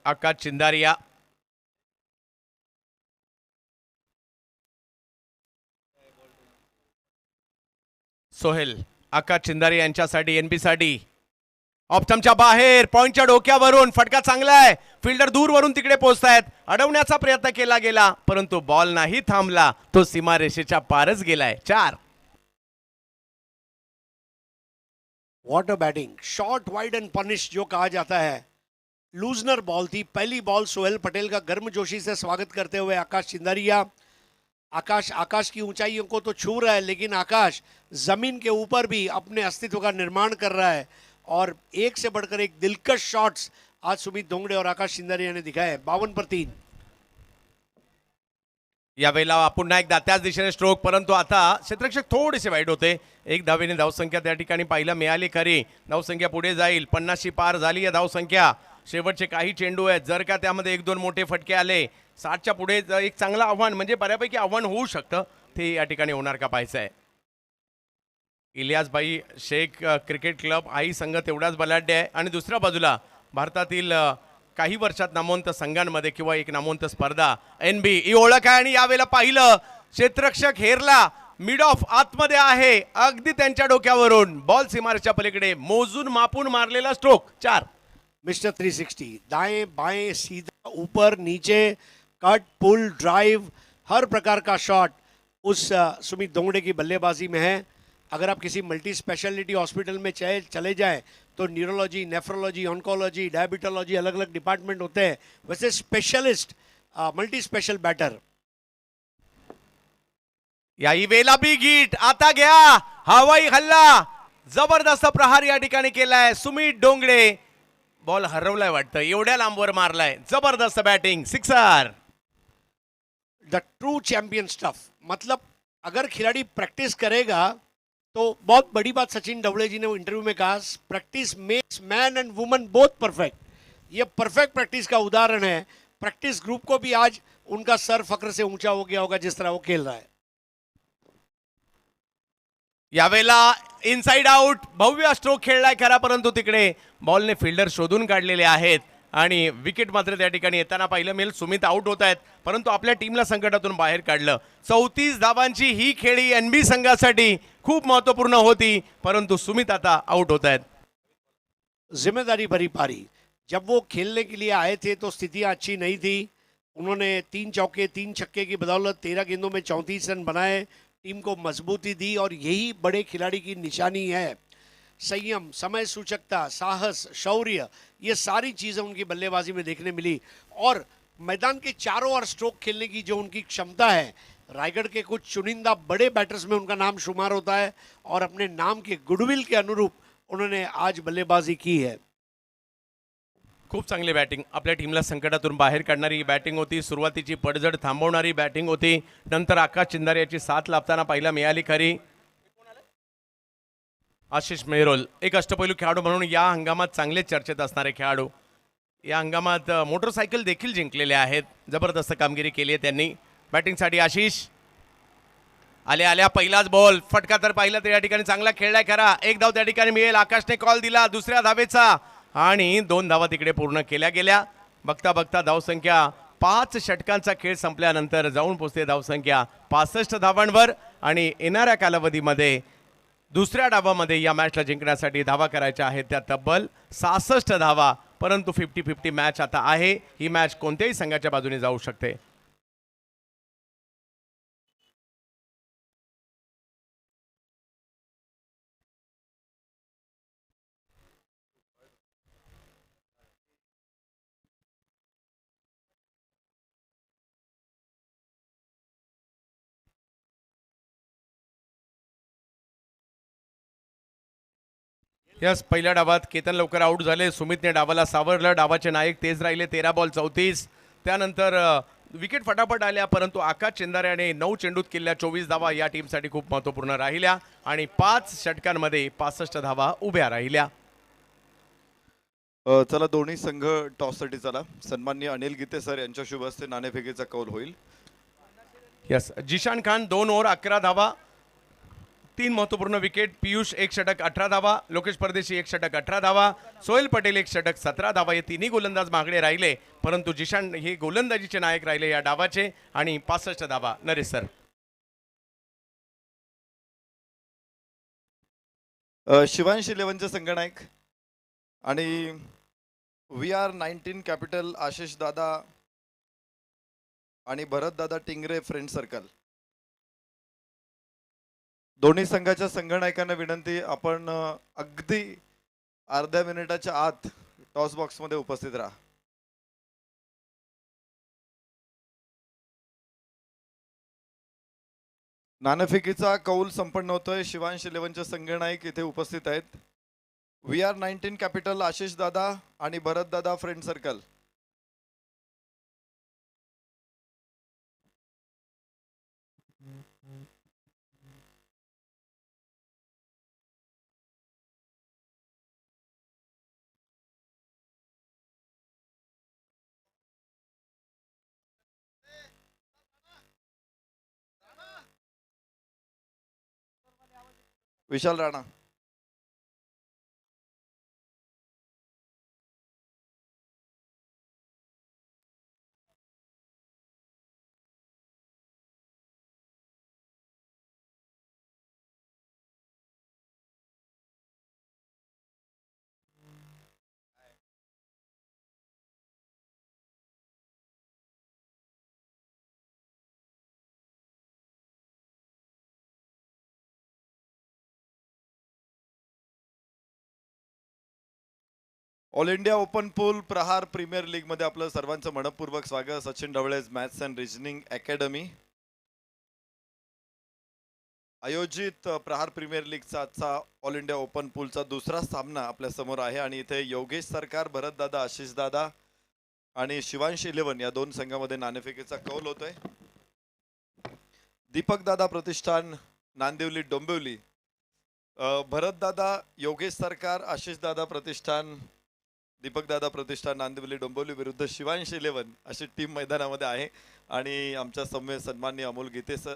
आकाश चिंदारिया सोहेल आकाश चिंदारिया यांच्यासाठी एनपी साठी ऑप्टमच्या बाहेर पॉइंटच्या डोक्यावरून फटका चांगला आहे. फिल्डर दूरवरून तिकडे पोहोचतायत. अडवण्याचा प्रयत्न केला गेला परंतु बॉल नाही थांबला. तो सीमारेषेच्या पारच गेलाय. 4. What a batting. Short wide and punish जो कहा जाता है. लूजनर बॉल थी. पहली बॉल सोहेल पटेल का गर्मजोशी से स्वागत करते हुए आकाश चिंदारिया. आकाश की ऊंचाइयों को तो छू रहा है लेकिन आकाश जमीन के ऊपर भी अपने अस्तित्व का निर्माण कर रहा है और एक से बढ़कर एक दिलकश शॉट्स आज सुमित दोंगड़े और आकाश चिंदारिया ने दिखाया है 52 पर 3। यावेळेला पुन्हा एकदा त्याच दिशेने स्ट्रोक, परंतु आता क्षेत्ररक्षक थोडेसे वाईट होते. एक धावेने धावसंख्या त्या ठिकाणी पाहायला मिळाली खरी. धावसंख्या पुढे जाईल, 50शी पार झाली आहे धावसंख्या. शेवटचे काही चेंडू आहेत, जर का त्यामध्ये 1-2 मोठे फटके आले 60च्या पुढे एक चांगलं आव्हान म्हणजे बऱ्यापैकी आव्हान होऊ शकतं, ते या ठिकाणी होणार का पाहायचं आहे. Ilyas Bhai Shaikh cricket club I संघ तेवढाच बलाढ्य आहे आणि दुसऱ्या बाजूला भारतातील काही वर्षात नामवंत संघांमध्ये किंवा एक नामवंत स्पर्धा NB ही ओळख आहे. आणि यावेळेला पाहिलं क्षेत्ररक्षक हेरला मिड ऑफ आतमध्ये आहे, अगदी त्यांच्या डोक्यावरून बॉल सीमारेषेच्या पलीकडे मोजून मापून मारलेला स्ट्रोक 4. मिस्टर 360 दाएं बाएं सीधा ऊपर नीचे कट पुल ड्राइव हर प्रकार का शॉट उस सुमित दोंगड़े की बल्लेबाजी में है. अगर आप किसी मल्टी स्पेशलिटी हॉस्पिटल में चले जाएं तो न्यूरोलॉजी, नेफ्रोलॉजी, ऑन्कोलॉजी, डायबिटोलॉजी अलग अलग डिपार्टमेंट होते हैं. वैसे स्पेशलिस्ट मल्टी स्पेशल बैटर. याही वेला बिग हिट आता घ्या, हवाई हल्ला, जबरदस्त प्रहार या ठिकाणी केलाय सुमित डोंगडे. बॉल हरवलाय वाटतं, एवढ्या लांबवर मारलाय, जबरदस्त batting, sixer. The true champion stuff. मतलब अगर खिलाड़ी प्रैक्टिस करेगा तो बहुत बड़ी बात सचिन डवले जी ने वो इंटरव्यू में कहा, practice makes man and woman both perfect. ये परफेक्ट प्रैक्टिस का उदाहरण है. प्रैक्टिस ग्रुप को भी आज उनका सर फक्र से ऊंचा हो गया होगा जिस तरह वो खेल रहा है. यावेळेला इनसाइड आउट, भव्य स्ट्रोक खेळलाय खरा, परंतु तिकडे बॉलने फिल्डर शोधून काढलेले आहेत आणि विकेट मात्र त्या ठिकाणी येताना पाहिलं मिळेल. सुमित आउट होत आहेत, परंतु आपल्या टीमला संकटातून बाहेर काढलं. 34 धावांची ही खेळी NB संघासाठी खूप महत्वपूर्ण होती, परंतु सुमित आता आउट होत आहेत. जिम्मेदारी भरी पारी. जब वो खेलने के लिए आए थे तो स्थितियां अच्छी नहीं थी. उन्होंने 3 चौके 3 छक्के की बदौलत 13 गेंदों में 34 रन बनाए, टीम को मजबूती दी और यही बड़े खिलाड़ी की निशानी है. संयम, समय सूचकता, साहस, शौर्य, ये सारी चीज़ें उनकी बल्लेबाजी में देखने मिली. और मैदान के चारों ओर स्ट्रोक खेलने की जो उनकी क्षमता है, रायगढ़ के कुछ चुनिंदा बड़े बैटर्स में उनका नाम शुमार होता है और अपने नाम के गुडविल के अनुरूप उन्होंने आज बल्लेबाजी की है. खूप चांगली बॅटिंग, आपल्या टीमला संकटातून बाहेर काढणारी बॅटिंग होती. सुरुवातीची पडझड थांबवणारी बॅटिंग होती. नंतर आकाश चिंदारियाची साथ लाभताना पाहायला मिळाली खरी. आशिष मेहरोल एक अष्टपैलू खेळाडू म्हणून या हंगामात चांगले चर्चेत असणारे खेळाडू. या हंगामात मोटरसायकल देखील जिंकलेले आहेत. जबरदस्त कामगिरी केली आहे त्यांनी. बॅटिंगसाठी आशिष आल्या पहिलाच बॉल, फटका तर पाहिला तर या ठिकाणी चांगला खेळलाय खरा. एक धाव त्या ठिकाणी मिळेल. आकाशने कॉल दिला दुसऱ्या धावेचा आणि 2 धावा तिकडे पूर्ण केल्या गेल्या. बघता बघता धावसंख्या 5 षटकांचा खेळ संपल्यानंतर जाऊन पोहोचते धावसंख्या 65 धावांवर. आणि येणाऱ्या कालावधीमध्ये दुसऱ्या डावामध्ये या मॅचला जिंकण्यासाठी धावा करायच्या आहेत त्या तब्बल 66 धावा. परंतु 50-50 मॅच आता आहे. ही मॅच कोणत्याही संघाच्या बाजूने जाऊ शकते. यस, पहिल्या डावात केतन लवकर आउट झाले. सुमितने डावाला सावरलं. डावाचे नायक तेज राहिले. 13 बॉल 34. त्यानंतर विकेट फटाफट आल्या, परंतु आकाश चिंदार्याने 9 चेंडूत केलेल्या 24 धावा या टीमसाठी खूप महत्त्वपूर्ण राहिल्या आणि 5 षटकांमध्ये 65 धावा उभ्या राहिल्या. चला दोन्ही संघ टॉससाठी चला. सन्माननीय अनिल गीते सर यांच्या शुभ हस्ते नाणेफेकीचा कौल होईल. यस, जिशान खान 2 ओव्हर 11 धावा, 3 महत्वपूर्ण विकेट. पियुष 1 षटक 18 धावा, लोकेश परदेशी 1 षटक 18 धावा, सोहेल पटेल 1 षटक 17 धावा. हे तिन्ही गोलंदाज मागणे राहिले, परंतु जिशान हे गोलंदाजीचे नायक राहिले या डावाचे आणि 65 धावा. नरेश सर. शिवांश 11चे संघनायक आणि VR19 कॅपिटल आशिष दादा आणि भरत दादा टिंगरे फ्रेंड सर्कल. दोन्ही संघाच्या संघनायकांना विनंती, आपण अगदी अर्ध्या मिनिटाच्या आत टॉस बॉक्स मध्ये उपस्थित राहा. नाणेफेकीचा कौल संपन्न होतोय. शिवांश 11चे संघनायक इथे उपस्थित आहेत. VR19 कॅपिटल आशिष दादा आणि भरत दादा friend circle. Vishal Rana. All India open pool Prahar premier league मध्ये आपलं सर्वांचं मनपूर्वक स्वागत. Sachin Dhawalej maths and reasoning academy आयोजित प्रहार प्रीमियर लीगचा आजचा ऑल इंडिया ओपन पूलचा दुसरा सामना आपल्या समोर आहे आणि इथे योगेश सरकार, भरत दादा, आशिष दादा आणि शिवांश 11 या दोन संघामध्ये नाणेफेकीचा कौल होतोय. दीपक दादा प्रतिष्ठान नांदिवली डोंबिवली, भरत दादा, योगेश सरकार, आशिष दादा प्रतिष्ठान, दीपक दादा प्रतिष्ठान नांदिवली डोंबिवली विरुद्ध शिवांश 11 अशी टीम मैदानामध्ये आहे. आणि आमच्या समवेत सन्माननीय अमोल गीते सर,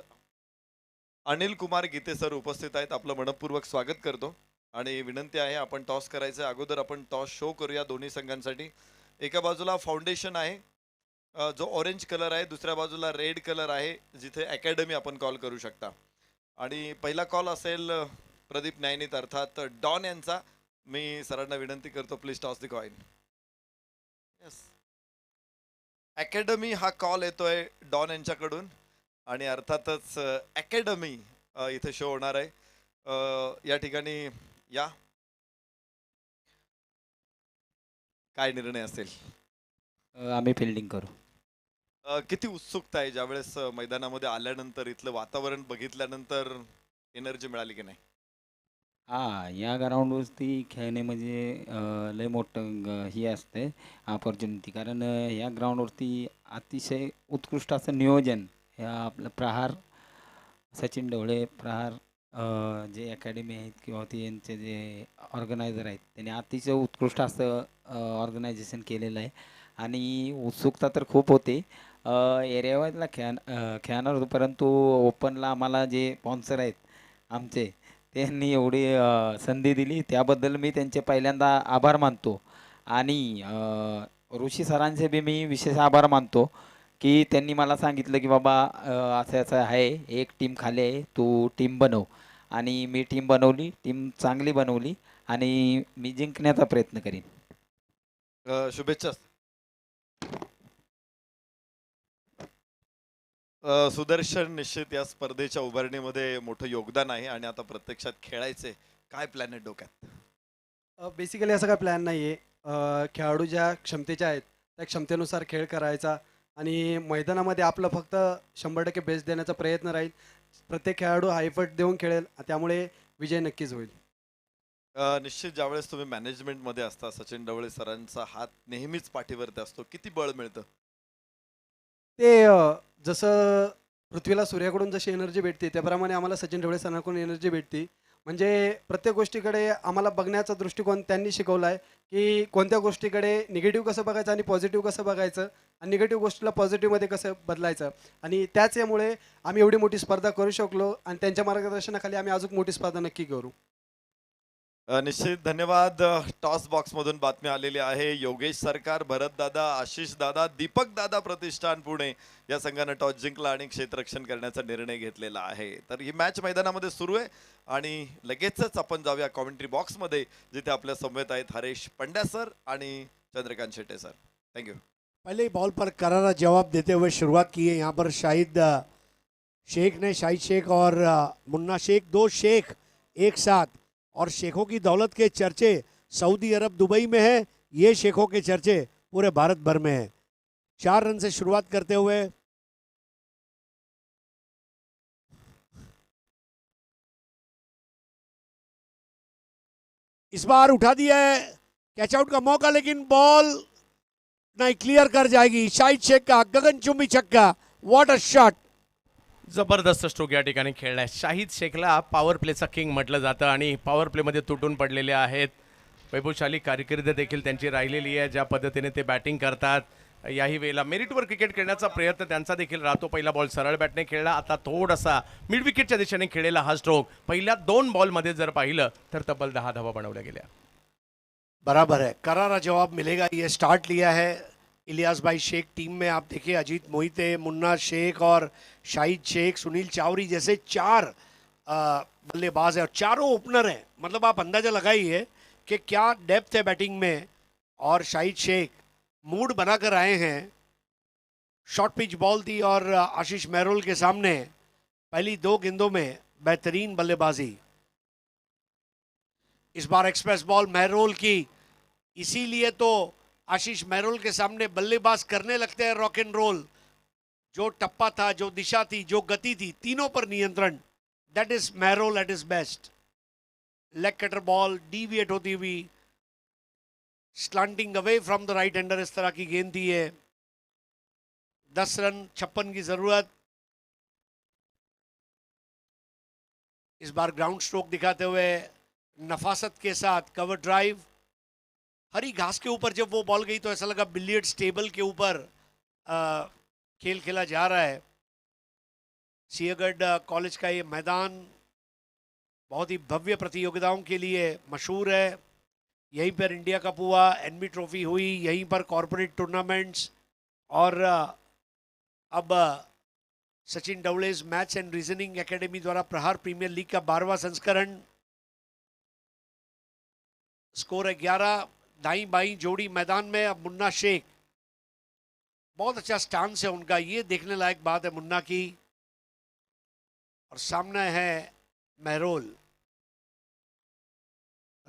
अनिल कुमार गीते सर उपस्थित आहेत. आपलं मनपूर्वक स्वागत करतो आणि विनंती आहे आपण टॉस करायचं अगोदर आपण टॉस शो करूया दोन्ही संघांसाठी. एका बाजूला फाउंडेशन आहे जो ऑरेंज कलर आहे, दुसऱ्या बाजूला रेड कलर आहे जिथे अकॅडमी आपण कॉल करू शकता. आणि पहिला कॉल असेल प्रदीप न्यायनीत अर्थात डॉन यांचा. मी सरांना विनंती करतो please toss the coin. Yes, academy हा कॉल येतोय डॉन यांच्याकडून आणि अर्थातच अकॅडमी इथे शो होणार आहे. या ठिकाणी या काय निर्णय असेल? आम्ही फिल्डिंग करू. किती उत्सुकता आहे ज्यावेळेस मैदानामध्ये आल्यानंतर इथलं वातावरण बघितल्यानंतर एनर्जी मिळाली की नाही? हां, या ग्राउंडवरती खेळणे म्हणजे लय मोठं हे असते ऑपॉर्च्युनिटी. कारण या ग्राउंडवरती अतिशय उत्कृष्ट असं नियोजन ह्या आपलं प्रहार सचिन ढवळे प्रहार जे अकॅडमी आहेत किंवा ते यांचे जे ऑर्गनायझर आहेत त्यांनी अतिशय उत्कृष्ट असं ऑर्गनायझेशन केलेलं आहे आणि उत्सुकता तर खूप होती. एरियावाईजला खेळणार होतो परंतु ओपनला आम्हाला जे स्पॉन्सर आहेत आमचे त्यांनी एवढी संधी दिली त्याबद्दल मी त्यांचे पहिल्यांदा आभार मानतो. आणि ऋषी सरांचे बी मी विशेष आभार मानतो की त्यांनी मला सांगितलं की बाबा असं असं आहे, एक टीम खाली आहे, तू टीम बनव. आणि मी टीम बनवली, टीम चांगली बनवली आणि मी जिंकण्याचा प्रयत्न करीन. शुभेच्छा. सुदर्शन, निश्चित या स्पर्धेच्या उभारणीमध्ये मोठं योगदान आहे आणि आता प्रत्यक्षात खेळायचे काय प्लॅन आहे डोक्यात? बेसिकली असं काय प्लॅन नाही आहे. खेळाडू ज्या क्षमतेच्या आहेत त्या क्षमतेनुसार खेळ करायचा आणि मैदानामध्ये आपलं फक्त 100% बेस्ट देण्याचा प्रयत्न राहील. प्रत्येक खेळाडू हायफट देऊन खेळेल त्यामुळे विजय नक्कीच होईल. निश्चित ज्यावेळेस तुम्ही मॅनेजमेंटमध्ये असता सचिन ढवळे सरांचा हात नेहमीच पाठीवरती असतो, किती बळ मिळतं? ते जसं पृथ्वीला सूर्याकडून जशी एनर्जी भेटते त्याप्रमाणे आम्हाला सचिन ढवळे सरांकडून एनर्जी भेटते. म्हणजे प्रत्येक गोष्टीकडे आम्हाला बघण्याचा दृष्टिकोन त्यांनी शिकवला आहे की कोणत्या गोष्टीकडे निगेटिव्ह कसं बघायचं आणि पॉझिटिव्ह कसं बघायचं आणि निगेटिव्ह गोष्टीला पॉझिटिव्हमध्ये कसं बदलायचं. आणि त्याच यामुळे आम्ही एवढी मोठी स्पर्धा करू शकलो आणि त्यांच्या मार्गदर्शनाखाली आम्ही अजून मोठी स्पर्धा नक्की करू. निश्चित धन्यवाद. टॉस बॉक्स मधून बातमी आलेली आहे. योगेश सरकार, भरत दादा, आशिष दादा, दीपक दादा प्रतिष्ठान पुणे या संघानं टॉस जिंकला आणि क्षेत्ररक्षण करण्याचा निर्णय घेतलेला आहे. तर ही मॅच मैदानामध्ये सुरू आहे आणि लगेचच आपण जाऊया कॉमेंट्री बॉक्समध्ये जिथे आपल्या समवेत आहेत हरेश पंड्या सर आणि चंद्रकांत शेट्टे सर. थँक्यू. पहले ही बॉल पर करारा जवाब देते हुए शुरुआत की है यहाँ पर शाहिद शेख ने, शाहिद शेख और मुन्ना शेख, दो शेख एक साथ. और शेखों की दौलत के चर्चे सऊदी अरब दुबई में है, ये शेखों के चर्चे पूरे भारत भर में है. 4 रन से शुरुआत करते हुए इस बार उठा दिया है, कैच आउट का मौका, लेकिन बॉल नहीं क्लियर कर जाएगी। शाहिद शेख का गगनचुंबी छक्का, व्हाट अ शॉट। जबरदस्त स्ट्रोक या ठिकाणी खेळलाय. शाहिद शेखला पॉवर प्लेचा किंग म्हटलं जातं आणि पॉवर प्लेमध्ये तुटून पडलेले आहेत. वैभवशाली कारकीर्द देखील त्यांची राहिलेली आहे. ज्या पद्धतीने ते बॅटिंग करतात, याही वेळेला मेरिटवर क्रिकेट खेळण्याचा प्रयत्न त्यांचा देखील राहतो. पहिला बॉल सरळ बॅटने खेळला, आता थोडासा मिड विकेटच्या दिशेने खेळलेला हा स्ट्रोक. पहिल्या 2 बॉलमध्ये जर पाहिलं तर तब्बल 10 धावा बनवल्या गेल्या. बराबर है, करारा जवाब मिलेगा। ये स्टार्ट लिया है इलियास भाई शेख टीम में। आप देखिए अजीत मोहिते, मुन्ना शेख और शाहिद शेख, सुनील चावरी जैसे 4 बल्लेबाज हैं और चारों ओपनर हैं। मतलब आप अंदाजा लगाइए कि क्या डेप्थ है बैटिंग में। और शाहिद शेख मूड बनाकर आए हैं। शॉर्ट पिच बॉल थी और आशीष मेहरोल के सामने पहली 2 गेंदों में बेहतरीन बल्लेबाजी। इस बार एक्सप्रेस बॉल मेहरोल की, इसीलिए तो आशीष मेहरोल के सामने बल्लेबाज करने लगते हैं रॉक एंड रोल। जो टप्पा था, जो दिशा थी, जो गति थी, तीनों पर नियंत्रण। That is Mehrol at his best. Leg cutter ball deviate होती हुई, slanting away from the right hander, इस तरह की गेंद थी ये। 10 रन 56 की जरूरत। इस बार ग्राउंड स्ट्रोक दिखाते हुए नफासत के साथ कवर ड्राइव। हरी घास के ऊपर जब वो बॉल गई तो ऐसा लगा बिलियर्ड्स टेबल के ऊपर खेल खेला जा रहा है। सिंहगढ़ कॉलेज का ये मैदान बहुत ही भव्य प्रतियोगिताओं के लिए मशहूर है। यहीं पर इंडिया कप हुआ, एनबी ट्रॉफी हुई, यहीं पर कॉरपोरेट टूर्नामेंट्स, और अब Sachin Dhawalej maths and reasoning academy द्वारा प्रहार प्रीमियर लीग का 12वां संस्करण। स्कोर है 11। दाई बाई जोड़ी मैदान में। अब मुन्ना शेख, बहुत अच्छा स्टांस है उनका, ये देखने लायक बात है मुन्ना की। और सामने है मेहरोल।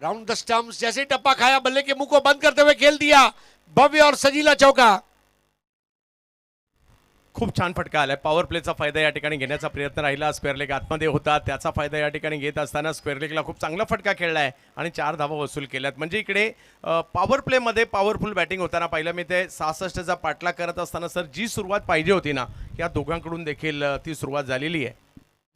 राउंड द स्टंप्स, जैसे टप्पा खाया बल्ले के मुंह को बंद करते हुए खेल दिया, भव्य और सजीला चौका। खूप छान फटका आलाय. पॉवर प्लेचा फायदा या ठिकाणी घेण्याचा प्रयत्न राहिला. स्क्वेअर लेग आतमध्ये होता, त्याचा फायदा या ठिकाणी घेत असताना स्क्वेअर लेगला खूप चांगला फटका खेळलाय आणि 4 धावा वसूल केल्यात. म्हणजे इकडे पॉवर प्लेमध्ये पॉवरफुल बॅटिंग होताना पाहिलं मी ते 66चा पाठलाग करत असताना सर जी सुरुवात पाहिजे होती ना, या दोघांकडून देखील ती सुरुवात झालेली आहे.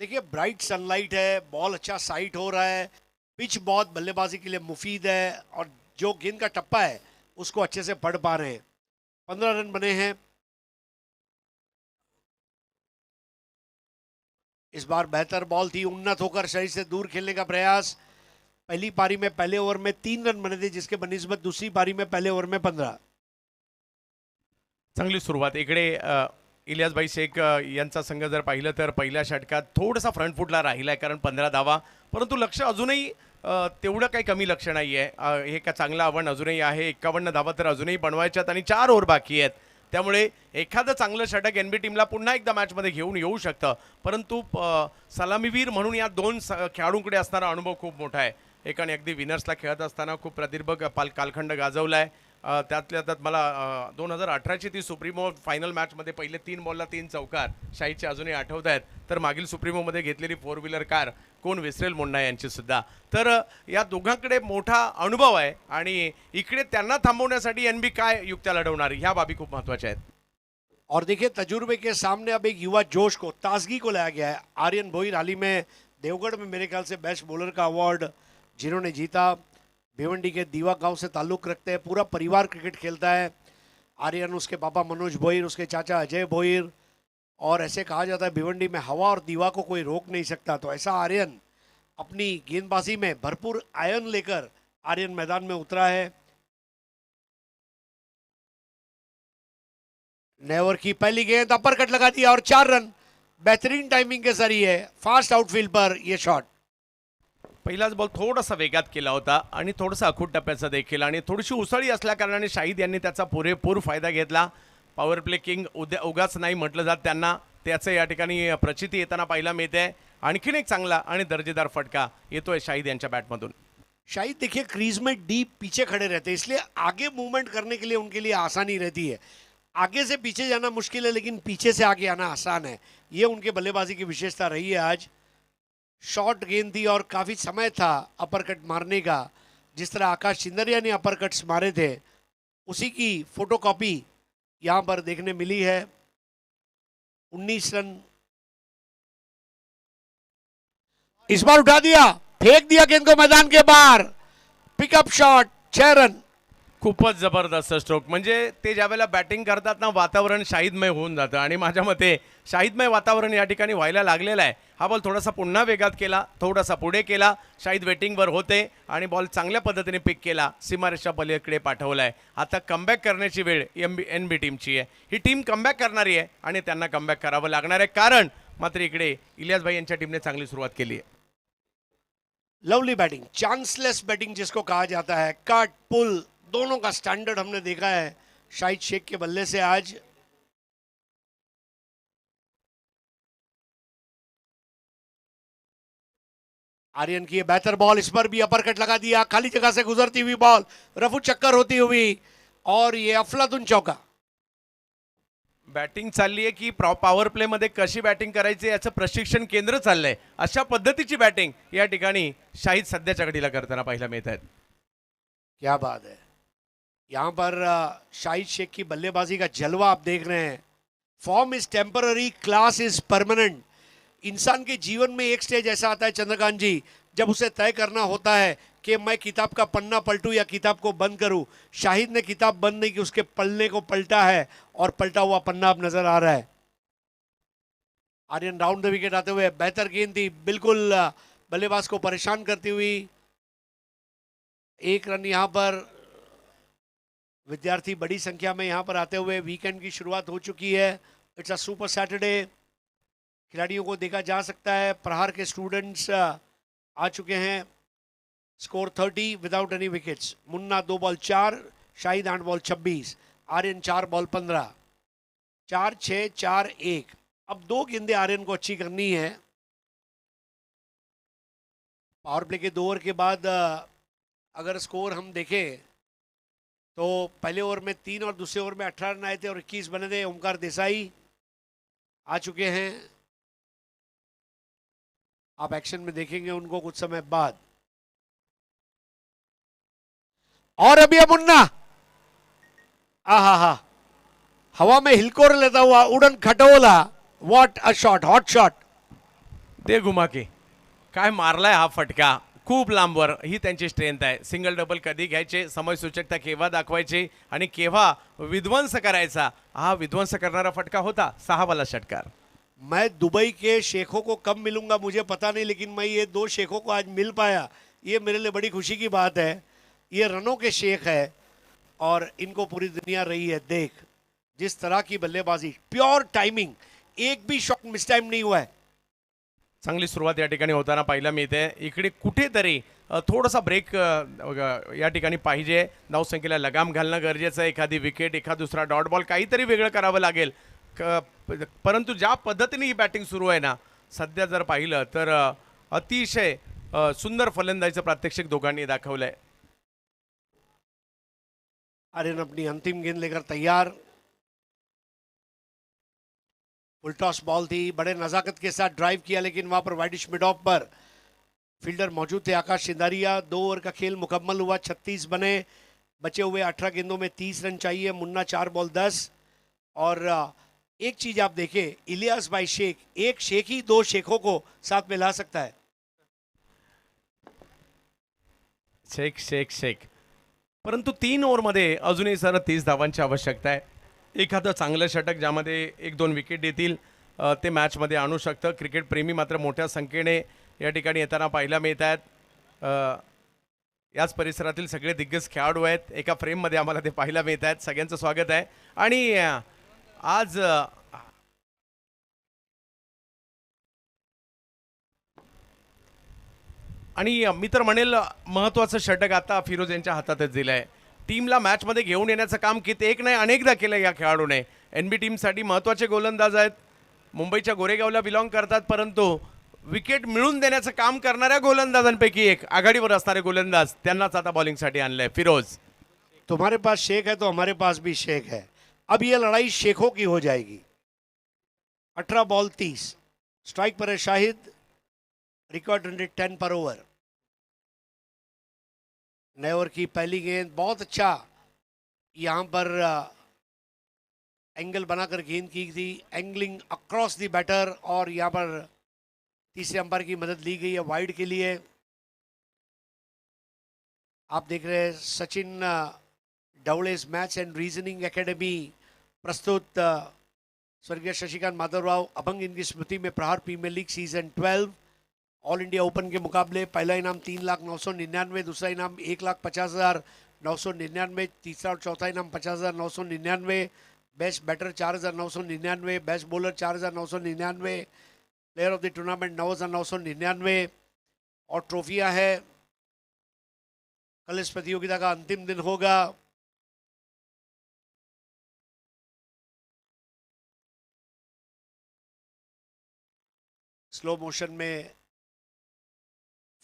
देखिए ब्राइट सनलाइट है, बॉल अच्छा साइट हो रहा है, पिच बहुत बल्लेबाजी के लिए मुफीद है, और जो गेंद का टप्पा है उसको अच्छे से पढ़ पा रहे हैं। 15 रन बने हैं। इस बार बेहतर बॉल थी, उन्नत होकर शरीर से दूर खेलने का प्रयास। पहली पारी में पहले ओवर में 3 रन बने थे, जिसके बनिस्बत दूसरी पारी में पहले ओवर में 15। चांगली सुरुवात. इकडे इलियासभाई शेख यांचा संघ जर पाहिलं तर पहिल्या षटकात थोडासा फ्रंट फुटला राहिला आहे, कारण 15 धावा, परंतु लक्ष अजूनही तेवढं काही कमी लक्ष नाही आहे. हे का चांगलं आव्हान अजूनही आहे. 51 धावा तर अजूनही बनवायच्यात आणि 4 ओव्हर बाकी आहेत. त्यामुळे एखादं चांगलं षटक एनबी टीमला पुन्हा एकदा मॅचमध्ये घेऊन येऊ शकतं, परंतु सलामीवीर म्हणून या 2 खेळाडूंकडे असणारा अनुभव खूप मोठा आहे. एकाने अगदी विनर्सला खेळत असताना खूप प्रदीर्घ कालखंड गाजवला आहे. त्यातल्या त्यात मला 2018ची ती सुप्रीमो फायनल मॅचमध्ये पहिले 3 बॉलला 3 चौकार शाहीदचे अजूनही आठवत आहेत. तर मागील सुप्रीमोमध्ये घेतलेली 4 व्हीलर कार कोण विसरेल मुन्ना यांची सुद्धा. तर या दोघांकडे मोठा अनुभव आहे आणि इकडे त्यांना थांबवण्यासाठी एनबी काय युक्त्या लढवणार, ह्या बाबी खूप महत्त्वाच्या आहेत. और देखिए तजुर्बे के सामने अब एक युवा जोश को, ताजगी को लाया गया है। आर्यन भोईर हाल ही में देवगढ़ में मेरे ख्याल से बेस्ट बॉलर का अवार्ड जिन्होंने जीता, भिवंडी के दीवा गांव से ताल्लुक़ रखते हैं, पूरा परिवार क्रिकेट खेलता है। आर्यन, उसके पापा मनोज भोईर, उसके चाचा अजय भोईर, और ऐसे कहा जाता है भिवंडी में हवा और दीवा को कोई रोक नहीं सकता। तो ऐसा आर्यन अपनी गेंदबाजी में भरपूर आयन लेकर आर्यन मैदान में उतरा है। नेवर की पहली गेंद अपर कट लगा दिया और 4 रन। बेहतरीन टाइमिंग के जरिए फास्ट आउटफील्ड पर यह शॉट। पहिलाच बॉल थोडासा वेगात केला होता आणि थोडासा अखूट टप्प्याचा देखील, आणि थोडीशी उसळी असल्या कारणाने शाहिद यांनी त्याचा पुरेपूर फायदा घेतला. पॉवर प्ले किंग उगाच नाही म्हटलं जात त्यांना, त्याचं या ठिकाणी प्रचिती येताना पाहायला मिळते. आणखीन एक चांगला आणि दर्जेदार फटका येतोय शाहिद यांच्या बॅटमधून. शाहिद देखिए क्रीज में डीप पीछे खड़े रहते हैं, इसलिए आगे मूवमेंट करने के लिए उनके लिए आसानी रहती है। आगे से पीछे जाना मुश्किल है, लेकिन पीछे से आगे आना आसान है। ये उनके बल्लेबाजी की विशेषता रही है आज। शॉर्ट गेंद थी और काफ़ी समय था अपर कट मारने का, जिस तरह आकाश चिंदरिया ने अपरकट्स मारे थे उसी की फोटोकॉपी यहाँ पर देखने मिली है। 19 रन इस बार उठा दिया, फेंक दिया गेंद को मैदान के बाहर, पिकअप शॉट, 6 रन। खूपच जबरदस्त स्ट्रोक. म्हणजे ते ज्यावेळेला बॅटिंग करतात ना वातावरण शाहिदमय होऊन जातं आणि माझ्या मते शाहिदमय वातावरण या ठिकाणी व्हायला लागलेलं आहे. हा बॉल थोडासा पुन्हा वेगात केला, थोडासा पुढे केला, शाहिद वेटिंगवर होते आणि बॉल चांगल्या पद्धतीने पिक केला, सीमारेषा पलीकडे पाठवलाय. आता कमबॅक करण्याची वेळ NB टीमची आहे. ही टीम कमबॅक करणारी आहे आणि त्यांना कमबॅक करावं लागणार आहे, कारण मात्र इकडे इलियास भाई यांच्या टीमने चांगली सुरुवात केली आहे. लवली बैटिंग, चांसलेस बैटिंग जिसको कहा जाता है, कट पुल दोनों का स्टैंडर्ड हमने देखा है शाहिद शेख के बल्ले से आज। आर्यन की ये बेहतर बॉल, इस पर भी अपरकट लगा दिया, खाली जगह से गुजरती हुई बॉल, रफू चक्कर होती हुई और ये अफलातून चौका। बॅटिंग चालली आहे की पॉवर प्ले मध्ये कशी बॅटिंग करायची याचं प्रशिक्षण केंद्र चाललंय. अशा पद्धतीची बॅटिंग या ठिकाणी शाहिद सध्याच्या घडीला करताना पाहायला मिळत आहेत. क्या बात है, यहाँ पर शाहिद शेख की बल्लेबाजी का जलवा आप देख रहे हैं। Form is temporary, class is permanent. इंसान के जीवन में एक स्टेज ऐसा आता है चंद्रकांत जी, जब उसे तय करना होता है कि मैं किताब का पन्ना पलटूं या किताब को बंद करूं। शाहिद ने किताब बंद नहीं की, उसके पन्ने को पलटा है और पलटा हुआ पन्ना अब नजर आ रहा है। आर्यन राउंड द विकेट आते हुए, बेहतर गेंद थी, बिल्कुल बल्लेबाज को परेशान करती हुई। 1 रन यहाँ पर, विद्यार्थी बड़ी संख्या में यहाँ पर आते हुए, वीकेंड की शुरुआत हो चुकी है। इट्स अ सुपर सैटरडे, खिलाड़ियों को देखा जा सकता है। प्रहार के स्टूडेंट्स आ चुके हैं। Score 30 without any wickets. Munna 2 ball 4, Shahid 8 ball 26, Aryan 4 ball 15, 4-6, 4-1। अब 2 गेंदें आर्यन को अच्छी करनी है। पावर प्ले के 2 ओवर के बाद अगर स्कोर हम देखें तो पहले ओवर में 3 और दूसरे ओवर में 18 रन आए थे और 21 बने थे। ओमकार देसाई आ चुके हैं, आप एक्शन में देखेंगे उनको कुछ समय बाद। और अभी अब मुन्ना, आहा, हवा में हिलकोर लेता हुआ उड़न खटोला, what a shot, hot shot. दे घुमा के काय मारलाय हा फटका, खूप लांबवर. ही त्यांची स्ट्रेंथ आहे. सिंगल डबल कधी घ्यायचे, समयसूचकता केव्हा दाखवायची आणि केव्हा विध्वंस करायचा, हा विध्वंस करणारा फटका होता. 6 वाला षटकार. मैं दुबई के शेखों को कब मिलूंगा मुझे पता नहीं, लेकिन मैं ये 2 शेखों को आज मिल पाया, ये मेरे लिए बड़ी खुशी की बात है। ये रनों के शेख है और इनको पूरी दुनिया रही है देख। जिस तरह की बल्लेबाजी, प्योर टाइमिंग, एक भी शॉट मिस टाइम नहीं हुआ है। चांगली सुरुवात या ठिकाणी होताना पाहायला मिळते. इकडे कुठेतरी थोडासा ब्रेक या ठिकाणी पाहिजे. धावसंख्येला लगाम घालणं गरजेचं आहे. एखादी विकेट, एखाद दुसरा डॉट बॉल, काहीतरी वेगळं करावं लागेल. परंतु ज्या पद्धतीने ही बॅटिंग सुरू आहे ना, सध्या जर पाहिलं तर अतिशय सुंदर फलंदाजीचं प्रात्यक्षिक दोघांनी दाखवलंय. आर्यन अपनी अंतिम गेंद लेकर तैयार। फुल टॉस बॉल थी, बड़े नजाकत के साथ ड्राइव किया, लेकिन वहां पर वाइडिश मिड ऑफ पर फील्डर मौजूद थे आकाश चिंदारिया। 2 ओवर का खेल मुकम्मल हुआ, 36 बने, बचे हुए 18 गेंदों में 30 रन चाहिए। मुन्ना 4 बॉल 10। और एक चीज आप देखें, इलियास भाई शेख, एक शेख ही 2 शेखों को साथ में ला सकता है। शेख परंतु 3 ओव्हरमध्ये अजूनही सर 30 धावांची आवश्यकता आहे. एखादं चांगलं षटक ज्यामध्ये 1-2 विकेट येतील ते मॅचमध्ये आणू शकतं. क्रिकेट प्रेमी मात्र मोठ्या संख्येने या ठिकाणी येताना पाहायला मिळत आहेत. याच परिसरातील सगळे दिग्गज खेळाडू आहेत. एका फ्रेममध्ये आम्हाला ते पाहायला मिळत आहेत. सगळ्यांचं स्वागत आहे. आणि आज आणि मी तर म्हणेल महत्त्वाचं षटक आता फिरोज यांच्या हातातच दिलं आहे. टीमला मॅचमध्ये घेऊन येण्याचं काम किती एक नाही अनेकदा केलं या खेळाडूने. NB टीमसाठी महत्त्वाचे गोलंदाज आहेत. मुंबईच्या गोरेगावला बिलॉंग करतात, परंतु विकेट मिळून देण्याचं काम करणाऱ्या गोलंदाजांपैकी एक, आघाडीवर असणारे गोलंदाज, त्यांनाच आता बॉलिंगसाठी आणलंय. फिरोज, तुम्हारे पास शेख है तो हमारे पास भी शेख है। अब ये लड़ाई शेखों की हो जाएगी। 18 बॉल 30, स्ट्राइक पर है शाहिद, रिकॉर्ड 110 पर ओवर। नए ओवर की पहली गेंद बहुत अच्छा यहाँ पर एंगल बनाकर गेंद की थी, एंगलिंग अक्रॉस द बैटर, और यहाँ पर तीसरे अंपायर की मदद ली गई है वाइड के लिए। आप देख रहे हैं Sachin Dhawalej maths and reasoning academy प्रस्तुत स्वर्गीय शशिकांत माधवराव अभंग इनकी स्मृति में Prahar premier league season 12 all India open के मुकाबले। पहला इनाम 3,09,99, दूसरा इनाम 1,50,999, तीसरा और चौथा इनाम 50,999, best batter 4,999, best bowler 4,999, player of the tournament 9,999, और ट्रॉफियां है। कल इस प्रतियोगिता का अंतिम दिन होगा। स्लो मोशन में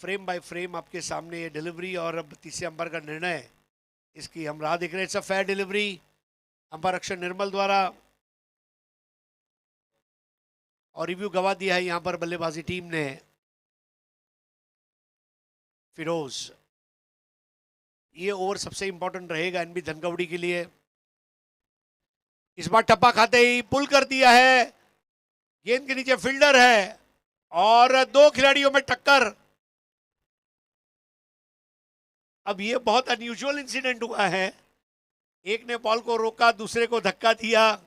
फ्रेम बाय फ्रेम आपके सामने ये डिलीवरी और अब तीसरे अंपायर का निर्णय, इसकी हम राह देख रहे हैं। It's a fair delivery umpire अक्षर निर्मल द्वारा, और रिव्यू गवा दिया है यहां पर बल्लेबाजी टीम ने। फिरोज, ये ओवर सबसे इंपॉर्टेंट रहेगा एनबी धनकवड़ी के लिए। इस बार टप्पा खाते ही पुल कर दिया है, गेंद के नीचे फील्डर है और दो खिलाड़ियों में टक्कर। अब ये बहुत अनयूजुअल इंसिडेंट हुआ है, एक ने बॉल को रोका, दूसरे को धक्का दिया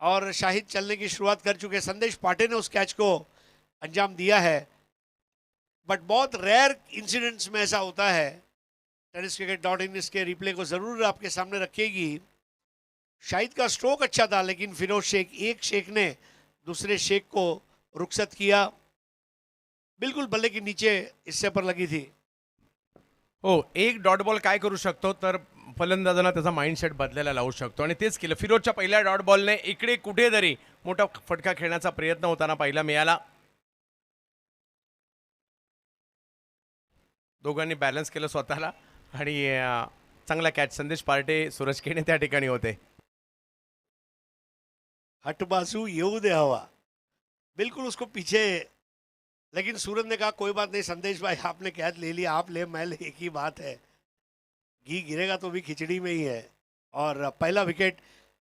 और शाहिद चलने की शुरुआत कर चुके। संदेश पांडे ने उस कैच को अंजाम दिया है, बट बहुत रेयर इंसिडेंट्स में ऐसा होता है। tenniscricket.in इसके रिप्ले को जरूर आपके सामने रखेगी। शाहिद का स्ट्रोक अच्छा था, लेकिन फिरोज शेख, एक शेख ने दूसरे शेख को रुखसत किया, बिल्कुल बल्ले के नीचे हिस्से पर लगी थी। हो, एक डॉट बॉल काय करू शकतो तर फलंदाजांना त्याचा माइंडसेट बदलायला लावू शकतो, आणि तेच केलं फिरोजच्या पहिल्या डॉट बॉलने। इकडे कुठेतरी मोठा फटका खेळण्याचा प्रयत्न होताना पाहायला मिळाला। दोघांनी बॅलन्स केलं स्वतःला, आणि चांगला कॅच। संदेश पार्टे, सूरज केने त्या ठिकाणी होते। हटबाजू येऊ दे हवा, बिल्कुल उसको पीछे, लेकिन सूरज ने कहा कोई बात नहीं संदेश भाई, आपने कैच ले लिया, आप ले मैं ले, एक ही बात है, घी गिरेगा तो भी खिचड़ी में ही है। और पहला विकेट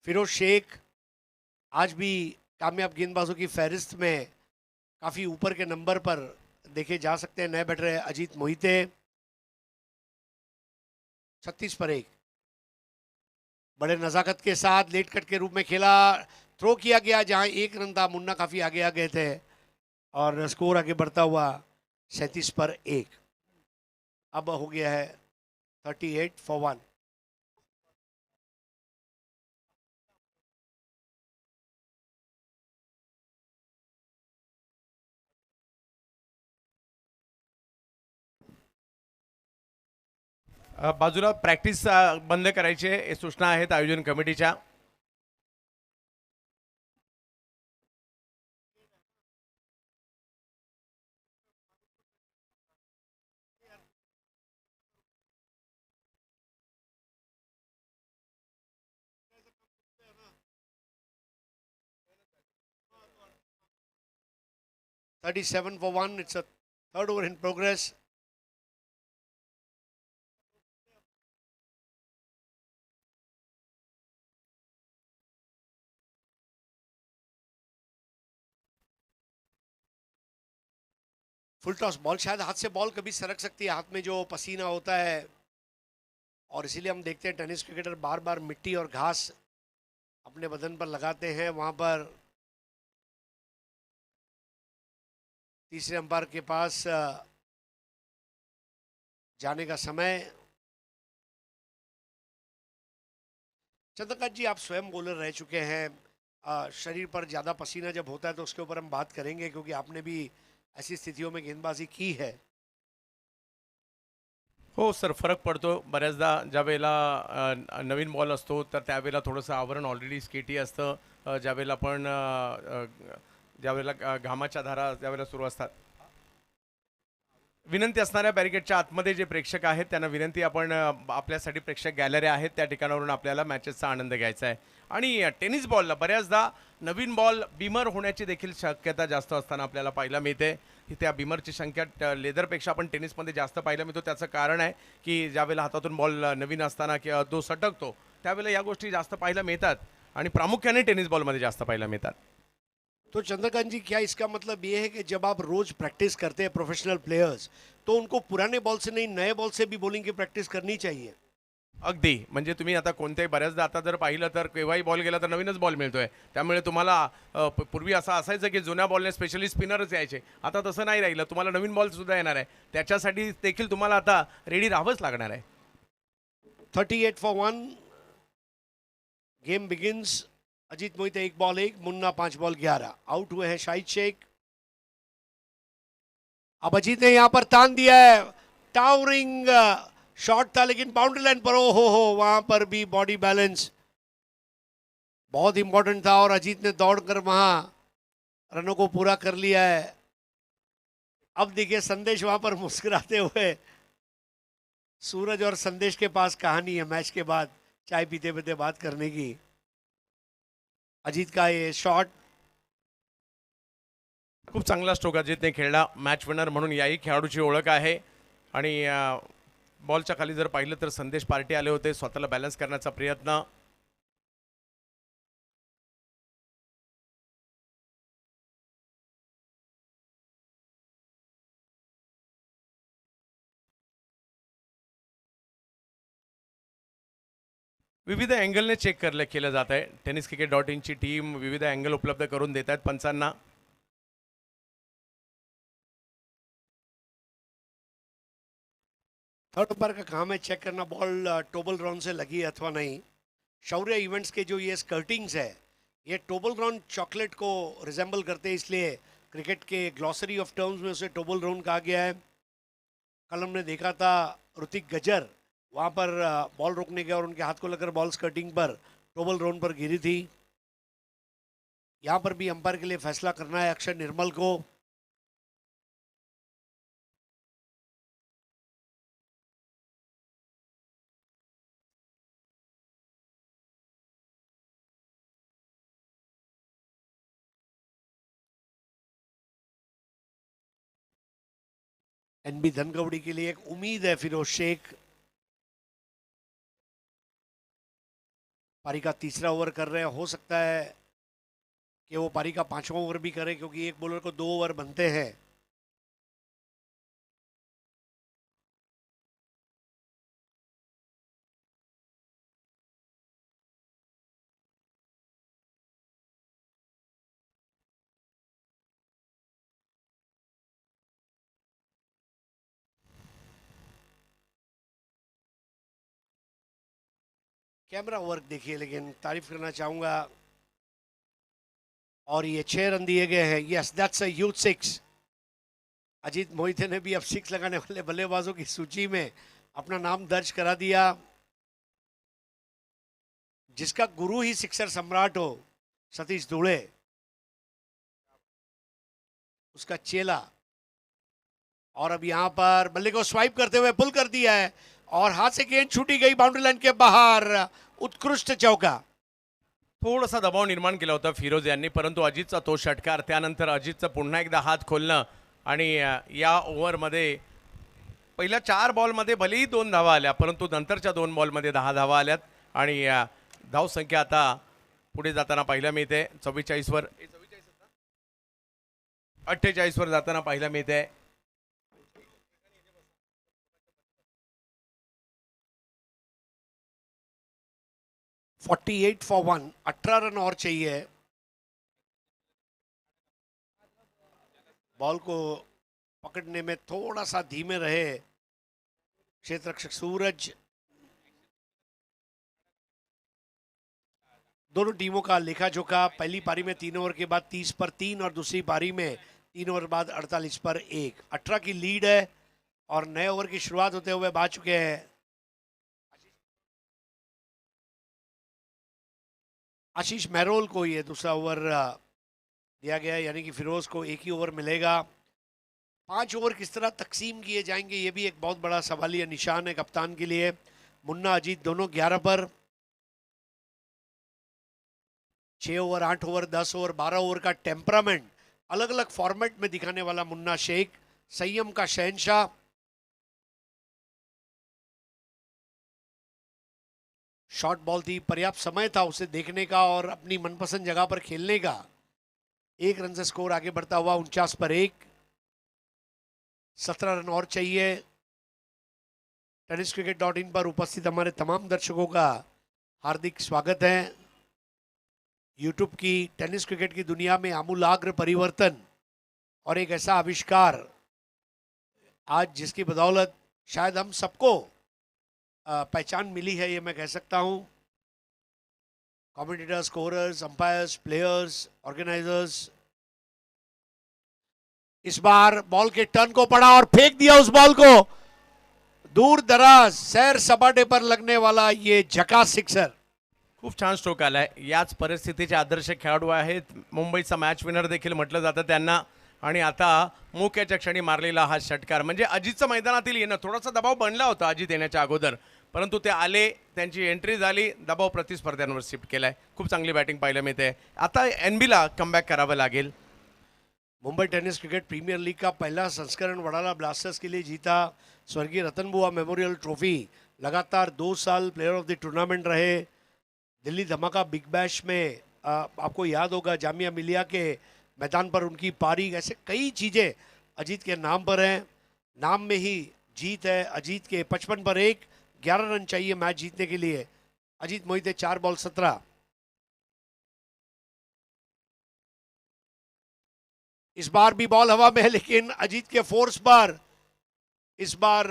फिरोज शेख आज भी कामयाब गेंदबाजों की फहरिस्त में काफ़ी ऊपर के नंबर पर देखे जा सकते हैं। नए बैटर है अजीत मोहिते। 36 पर 1 बड़े नज़ाकत के साथ लेट कट के रूप में खेला, थ्रो किया गया जहां 1 रन था। मुन्ना काफ़ी आगे आ गए थे और स्कोर आगे बढ़ता हुआ 37 पर 1 अब हो गया है 38 for 1। बाजूला प्रॅक्टिस बंद करायची आहे, हे सूचना आहेत आयोजन कमिटीच्या। $37 for 1, it's a third over in progress। Full toss ball, शायद हाथ से बॉल कभी सरक सकती है, हाथ में जो पसीना होता है, और इसीलिए हम देखते हैं टेनिस क्रिकेटर बार बार मिट्टी और घास अपने बदन पर लगाते हैं। वहां पर तीसरे अंपायर के पास जाने का समय। चंद्रकांत जी, आप स्वयं बॉलर रह चुके हैं, शरीर पर ज़्यादा पसीना जब होता है तो उसके ऊपर हम बात करेंगे, क्योंकि आपने भी ऐसी स्थितियों में गेंदबाजी की है। हो सर, फरक पडतो बऱ्याचदा। ज्या वेळेला नवीन बॉल असतो तर त्यावेळेला थोडंसं आवरण ऑलरेडी स्केटी असतं। ज्यावेळेला आपण ज्यावेळेला घामाच्या धारा ज्यावेळेला सुरू असतात। विनंती असणाऱ्या बॅरिकेडच्या आतमध्ये जे प्रेक्षक आहेत त्यांना विनंती, आपण आपल्यासाठी प्रेक्षक गॅलरी आहेत त्या ठिकाणावरून आपल्याला मॅचेसचा आनंद घ्यायचा आहे। आणि टेनिस बॉलला बऱ्याचदा नवीन बॉल बीमर होण्याची देखील शक्यता जास्त असताना आपल्याला पाहायला मिळते। त्या बिमरची संख्या लेदरपेक्षा आपण टेनिसमध्ये जास्त पाहायला मिळतो. त्याचं कारण आहे की ज्यावेळेला हातातून बॉल नवीन असताना किंवा तो सटकतो त्यावेळेला या गोष्टी जास्त पाहायला मिळतात आणि प्रामुख्याने टेनिस बॉलमध्ये जास्त पाहायला मिळतात. तो चंद्रकांत जी, क्या इसका मतलब ये है कि जब आप रोज प्रैक्टिस करते हैं प्रोफेशनल प्लेयर्स, तो उनको पुराने बॉल से नहीं नए बॉल से भी बॉलिंग की प्रैक्टिस करनी चाहिए? अगदी, म्हणजे तुम्ही आता कोणत्याही बऱ्याचदा आता जर पाहिलं तर केव्हाही बॉल गेला तर नवीनच बॉल मिळतोय. त्यामुळे तुम्हाला पूर्वी असं असायचं की जुन्या बॉलने स्पेशली स्पिनरच यायचे. आता तसं नाही राहिलं. तुम्हाला नवीन बॉल सुद्धा येणार आहे. त्याच्यासाठी देखील तुम्हाला आता रेडी राहावंच लागणार आहे. 38 for 1. Game begins. Ajit Mohite 1 ball 1, Munna 5 ball 11. Out हुए हैं शाहिद शेख. अब अजीत ने यहां पर तान दिया है. टावरिंग शॉट था लेकिन बाउंड्री लाइन पर, ओ हो, वहां पर भी बॉडी बैलेंस बहुत इंपॉर्टेंट था और अजीत ने दौड़कर वहां रनों को पूरा कर लिया है. अब देखिए संदेश वहां पर मुस्कुराते हुए. सूरज और संदेश के पास कहानी है मैच के बाद चाय पीते पीते बात करने की. अजीत का ये शॉट. खूप चांगला स्ट्रोक अजितने खेळला. मॅच विनर म्हणून याही खेळाडूची ओळख आहे. आणि बॉलच्या खाली जर पाहिलं तर संदेश पार्टी आले होते. स्वतःला बॅलन्स करण्याचा प्रयत्न. विविध अँगलने चेक केलं जात आहे. टेनिस क्रिकेट.inची टीम विविध अँगल उपलब्ध करून देत आहेत पंचांना. थर्ड अंपायर का काम है चेक करना बॉल टोबल ग्राउंड से लगी है अथवा नहीं. शौर्य इवेंट्स के जो ये स्कर्टिंग्स है ये टोबल ग्राउंड चॉकलेट को रिजेंबल करते हैं, इसलिए क्रिकेट के ग्लॉसरी ऑफ टर्म्स में उसे टोबल ग्राउंड कहा गया है. कल हमने देखा था ऋतिक गजर वहाँ पर बॉल रोकने गया और उनके हाथ को लगकर बॉल स्कर्टिंग पर टोबल ग्राउंड पर गिरी थी. यहाँ पर भी अंपायर के लिए फैसला करना है अक्षर निर्मल को. एनबी धनगवड़ी के लिए एक उम्मीद है. फिरोज शेख पारी का तीसरा ओवर कर रहे हैं. हो सकता है कि वो पारी का 5वां ओवर भी करे क्योंकि एक बॉलर को 2 ओवर बनते हैं. कैमरा वर्क देखिए, लेकिन तारीफ करना चाहूंगा. और ये 6 रन दिए गए हैं. Yes, that's a huge 6. Ajit Mohite ने भी अब 6 लगाने वाले बल्लेबाजों की सूची में अपना नाम दर्ज करा दिया. जिसका गुरु ही सिक्सर सम्राट हो, सतीश धूले, उसका चेला. और अब यहां पर बल्ले को स्वाइप करते हुए पुल कर दिया है और हाथ से गेंद छूटी गई बाउंड्री लाइन के बाहर. उत्कृष्ट चौका. थोडासा दबाव निर्माण केला होता फिरोज यांनी, परंतु अजितचा तो षटकार, त्यानंतर अजितचं पुन्हा एकदा हात खोलणं आणि या ओव्हरमध्ये पहिल्या 4 बॉलमध्ये भलेही 2 धावा आल्या, परंतु नंतरच्या 2 बॉलमध्ये 10 धावा आल्यात आणि धावसंख्या आता पुढे जाताना पाहायला मिळते. 44 वर 48 वर जाताना पाहायला मिळते. 48 for 1. 18 रन और चाहिए. बॉल को पकड़ने में थोड़ा सा धीमे रहे क्षेत्ररक्षक सूरज. दोनों टीमों का लेखा जोखा. पहली पारी में 3 ओवर के बाद 30 पर 3 और दूसरी पारी में 3 ओवर बाद 48 पर 1. 18 की लीड है और नए ओवर की शुरुआत होते हुए बात चुके हैं. आशीष मेहरोल को ये दूसरा ओवर दिया गया है, यानी कि फिरोज को एक ही ओवर मिलेगा. 5 ओवर किस तरह तकसीम किए जाएंगे ये भी एक बहुत बड़ा सवालिया निशान है कप्तान के लिए. मुन्ना अजीत दोनों 11 पर. 6 ओवर, 8 ओवर, 10 ओवर, 12 ओवर का टेम्परामेंट अलग अलग फॉर्मेट में दिखाने वाला मुन्ना शेख, संयम का शहंशाह। शॉर्ट बॉल थी, पर्याप्त समय था उसे देखने का और अपनी मनपसंद जगह पर खेलने का। 1 रन से स्कोर आगे बढ़ता हुआ 49 पर 1। 17 रन और चाहिए। tenniscricket.in पर उपस्थित हमारे तमाम दर्शकों का हार्दिक स्वागत है। यूट्यूब की टेनिस क्रिकेट की दुनिया में आमूलाग्र परिवर्तन और एक ऐसा आविष्कार आज जिसकी बदौलत शायद हम सबको पहचान मिली है, ये मैं कह सकता हूँ। Commentators, scorers, umpires, players, organisers. इस बार बॉल के टर्न को पढ़ा और फेंक दिया उस बॉल को दूर दराज सैर सपाटे पर लगने वाला ये झकास सिक्सर। खूप छान स्ट्रोक आलाय। याच परिस्थितीचे आदर्श खेळाडू आहेत, मुंबईचा मॅच विनर देखील म्हटलं जातं त्यांना। आणि आता मोक्याच्या क्षणी मारलेला हा षटकार म्हणजे अजितचं मैदानातील येणं, थोडासा दबाव बनला होता अजित येण्याच्या अगोदर, परंतु ते आले, त्यांची एंट्री झाली, दबाव प्रतिस्पर्ध्यांवर शिफ्ट केलाय। खूप चांगली बॅटिंग पाहायला मिळते। आता एनबीला कमबॅक करावं लागेल। Mumbai tennis cricket premier league का पहला संस्करण वडाला ब्लास्टर्स के लिए जीता। स्वर्गीय रतन बुआ मेमोरियल ट्रॉफी, लगातार 2 साल प्लेयर ऑफ द टूर्नामेंट रहे। दिल्ली धमाका बिग बैश में आपको याद होगा जामिया मिलिया के मैदान पर उनकी पारी, ऐसे कई चीज़ें अजीत के नाम पर हैं। नाम में ही जीत है। अजीत के 55 पर 1, 11 रन चाहिए मैच जीतने के लिए। अजीत मोहिते 4 बॉल 17। इस बार भी बॉल हवा में है, लेकिन अजीत के फोर्स पर इस बार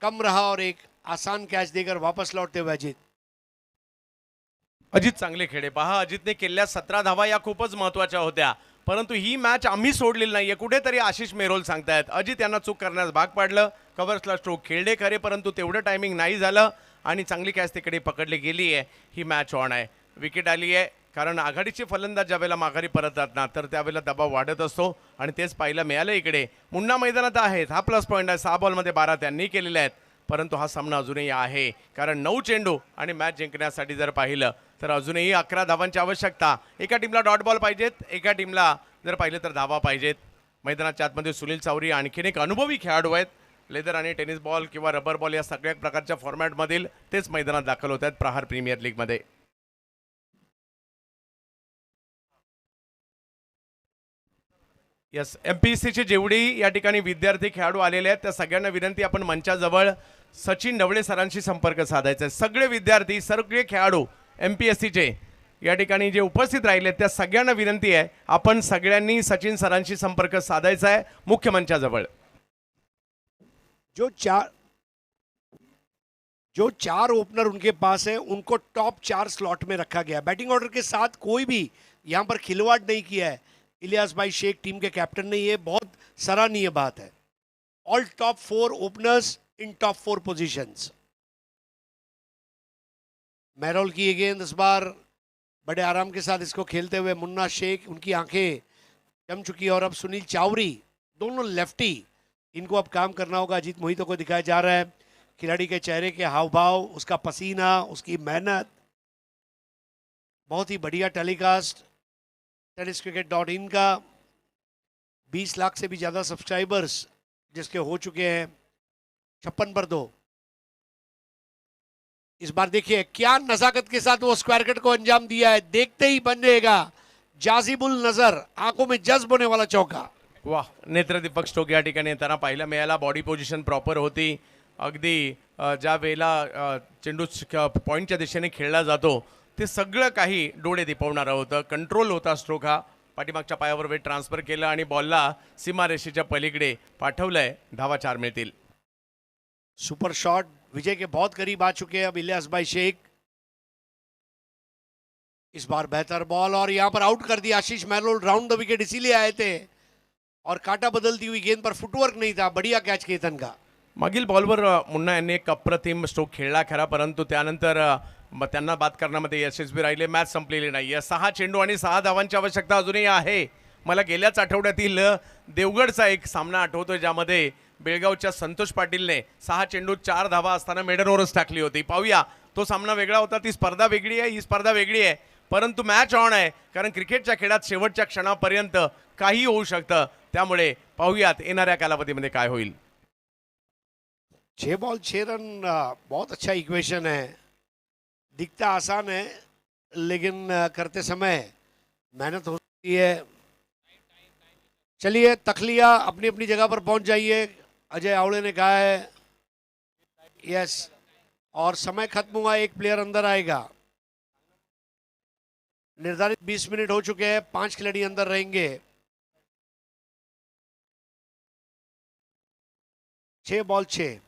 कम रहा और एक आसान कैच देकर वापस लौटते हुए अजीत। अजित चांगले खेळे। पहा, अजितने केलेल्या 17 धावा या खूपच महत्त्वाच्या होत्या, परंतु ही मॅच आम्ही सोडलेली नाहीये। कुठेतरी आशिष मेरोल सांगतायत अजित यांना चूक करण्यास भाग पाडलं। कव्हर्सला स्ट्रोक खेळले खरे, परंतु तेवढं टायमिंग नाही झालं आणि चांगली कॅच तिकडे पकडली गेली आहे। ही मॅच ऑन आहे, विकेट आली आहे, कारण आघाडीचे फलंदाज ज्यावेळेला माघारी परततात ना, तर त्यावेळेला दबाव वाढत असतो आणि तेच पाहायला मिळालं इकडे। मुन्ना मैदानात आहेत, हा प्लस पॉईंट आहे। 6 बॉलमध्ये 12 त्यांनी केलेले आहेत, परंतु हा सामना अजूनही आहे, कारण 9 चेंडू आणि मॅच जिंकण्यासाठी जर पाहिलं तर अजूनही 11 धावांची आवश्यकता। एका टीमला डॉट बॉल पाहिजेत, एका टीमला जर पाहिलं तर धावा पाहिजेत। मैदानाच्या आतमध्ये सुनील चावरी आणखीन एक अनुभवी खेळाडू आहेत। लेदर आणि टेनिस बॉल किंवा रबर बॉल या सगळ्या प्रकारच्या फॉर्मॅटमधील तेच मैदानात दाखल होत आहेत प्रहार प्रीमियर लीगमध्ये। यस, एमपीएससीचे जेवढी या ठिकाणी विद्यार्थी खेळाडू आलेले आहेत त्या सगळ्यांना विनंती, आपण मंचाजवळ सचिन ढवळे सरांशी संपर्क साधायचा आहे। सगळे विद्यार्थी, सगळे खेळाडू एमपीएससीचे या ठिकाणी जे उपस्थित राहिले त्या सगळ्यांना विनंती आहे, आपण सगळ्यांनी सचिन सरांशी संपर्क साधायचा आहे मुख्य मंचाजवळ। जो चार ओपनर उनके पास है उनको टॉप 4 स्लॉट में रखा गया। बैटिंग ऑर्डर के साथ कोई भी यहाँ पर खिलवाड़ नहीं किया है। इलियास भाई शेख टीम के कैप्टन ने, ये बहुत सराहनीय बात है। ऑल टॉप 4 ओपनर्स इन टॉप 4 पोजीशंस। मेरोल की गेंद इस बार बड़े आराम के साथ इसको खेलते हुए मुन्ना शेख, उनकी आंखें जम चुकी और अब सुनील चावरी, दोनों लेफ्टी, इनको अब काम करना होगा। अजीत मोहितो को दिखाया जा रहा है खिलाड़ी के चेहरे के हाव भाव, उसका पसीना, उसकी मेहनत। बहुत ही बढ़िया टेलीकास्ट tenniscricket.in का। 20 लाख से भी ज़्यादा सब्सक्राइबर्स जिसके हो चुके हैं। 56 पर 2। इस बार देखिए क्या नजाकत के साथ वो स्क्वायर कट को अंजाम दिया है। देखते ही बन जाएगा जाजिबुल नजर, आंखों में जज्ब होने वाला चौका। वाह, नेत्रदीपक स्ट्रोक या ठिकाणी येताना पाहायला मिळाला। बॉडी पोझिशन प्रॉपर होती अगदी। ज्या वेळेला चेंडू पॉईंटच्या दिशेने खेळला जातो ते सगळं काही डोळे दिपवणारं होतं। कंट्रोल होता स्ट्रोक हा। पाठीमागच्या पायावर वेट ट्रान्सफर केलं आणि बॉलला सीमारेषेच्या पलीकडे पाठवलंय। धावा 4 मिळतील। सुपर शॉट, विजय के बहुत करीब आ चुके हैं अब इलियास भाई शेख। इस बार बेहतर बॉल और यहां पर आउट कर दिया आशीष मेहरोल। राउंड द विकेट इसीलिए आए थे और काटा बदलती हुई गेंद पर फुटवर्क नहीं था। बढ़िया कैच केतन का। मागील बॉलवर मुन्ना यांनी एक अप्रतिम स्ट्रोक खेळला खरा, परंतु त्यानंतर त्यांना बाद करण्यामध्ये यशस्वी राहिले। मॅच संपलेली नाही आहे। 6 चेंडू आणि 6 धावांची आवश्यकता अजूनही आहे। मला गेल्याच आठवड्यातील देवगडचा एक सामना आठवतोय ज्यामध्ये बेळगावच्या संतोष पाटीलने 6 चेंडू 4 धावा असताना मेडन ओव्हरच टाकली होती। पाहूया, तो सामना वेगळा होता, ती स्पर्धा वेगळी आहे, ही स्पर्धा वेगळी आहे, परंतु मॅच ऑन आहे, कारण क्रिकेटच्या खेळात शेवटच्या क्षणापर्यंत काही होऊ शकतं. त्यामुळे पाहूयात येणाऱ्या कालावधीमध्ये काय होईल. 6 बॉल 6 रन बहुत अच्छा इक्वेशन है. दिखता आसान है लेकिन करते समय मेहनत होती है. चलिए तखलिया अपनी अपनी जगह पर पहुंच जाइए. अजय आवड़े ने कहा है यस, और समय खत्म हुआ, एक प्लेयर अंदर आएगा. निर्धारित 20 मिनट हो चुके हैं, 5 खिलाड़ी अंदर रहेंगे. 6 बॉल 6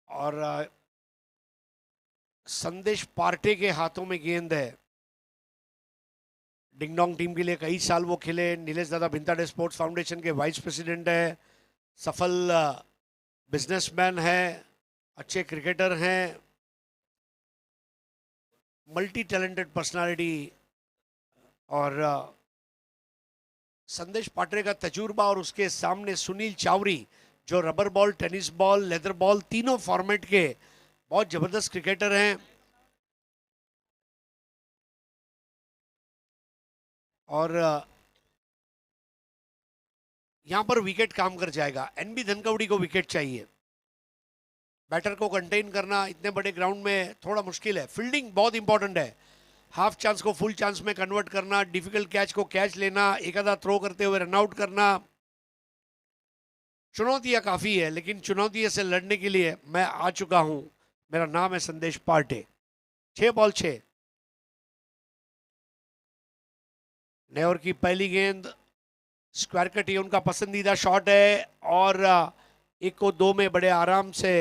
और संदेश पार्टे के हाथों में गेंद है. डिंगडोंग टीम के लिए कई साल वो खेले. नीलेश दादा भिंताडे स्पोर्ट्स फाउंडेशन के वाइस प्रेसिडेंट है. सफल बिजनेसमैन है, अच्छे क्रिकेटर हैं, मल्टी टैलेंटेड पर्सनालिटी. और संदेश पाटरे का तजुर्बा और उसके सामने सुनील चावरी जो rubber ball, tennis ball, leather ball तीनों फॉर्मेट के बहुत जबरदस्त क्रिकेटर हैं. और यहां पर विकेट काम कर जाएगा. एनबी धनकवड़ी को विकेट चाहिए. बैटर को कंटेन करना इतने बड़े ग्राउंड में थोड़ा मुश्किल है. फील्डिंग बहुत इंपॉर्टेंट है. हाफ चांस को फुल चांस में कन्वर्ट करना, डिफिकल्ट कैच को कैच लेना, एक आधा थ्रो करते हुए रन आउट करना. चुनौतियां काफी है, लेकिन चुनौतियों से लड़ने के लिए मैं आ चुका हूं. मेरा नाम है संदेश पार्टे. 6 बॉल 6. नेवर की पहली गेंद स्क्वायर कट, ये उनका पसंदीदा शॉट है. और 1 को 2 में बड़े आराम से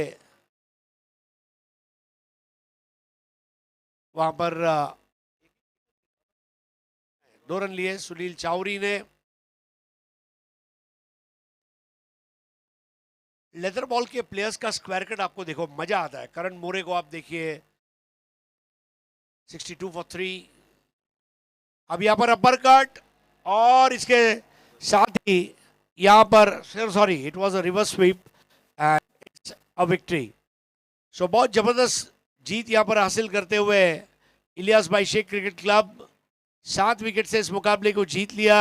वहां पर 2 रन लिए सुनील चावरी ने. लेदर बॉल के प्लेयर्स का स्क्वायर कट आपको देखो मजा आता है. करण मोरे को आप देखिए 62 फॉर 3. अब यहां पर अपर कट और इसके साथ ही यहां पर sorry it was a reverse sweep and it's a victory. So बहुत जबरदस्त जीत यहां पर हासिल करते हुए Ilyas Bhai Shaikh cricket club 7 wicket से इस मुकाबले को जीत लिया.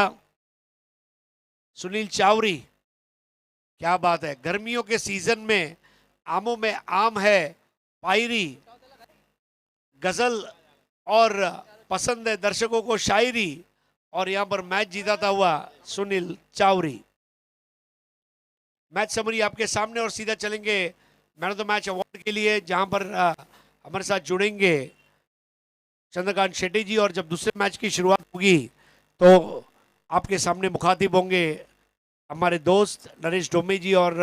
सुनील चावरी, क्या बात है. गर्मियों के सीजन में आमों में आम है, पायरी, गजल और पसंद है दर्शकों को शायरी. और यहां पर मैच जीताता हुआ सुनील चावरी. मैच समरी आपके सामने और सीधा चलेंगे man of the match award के लिए, जहां पर हमारे साथ जुड़ेंगे चंद्रकांत शेट्टी जी. और जब दूसरे मैच की शुरुआत होगी तो आपके सामने मुखातिब होंगे हमारे दोस्त नरेश डोमे जी और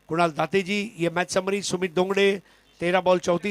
कुणाल दाते जी. ये मैच समरी सुमित दोंगड़े 13 बॉल 34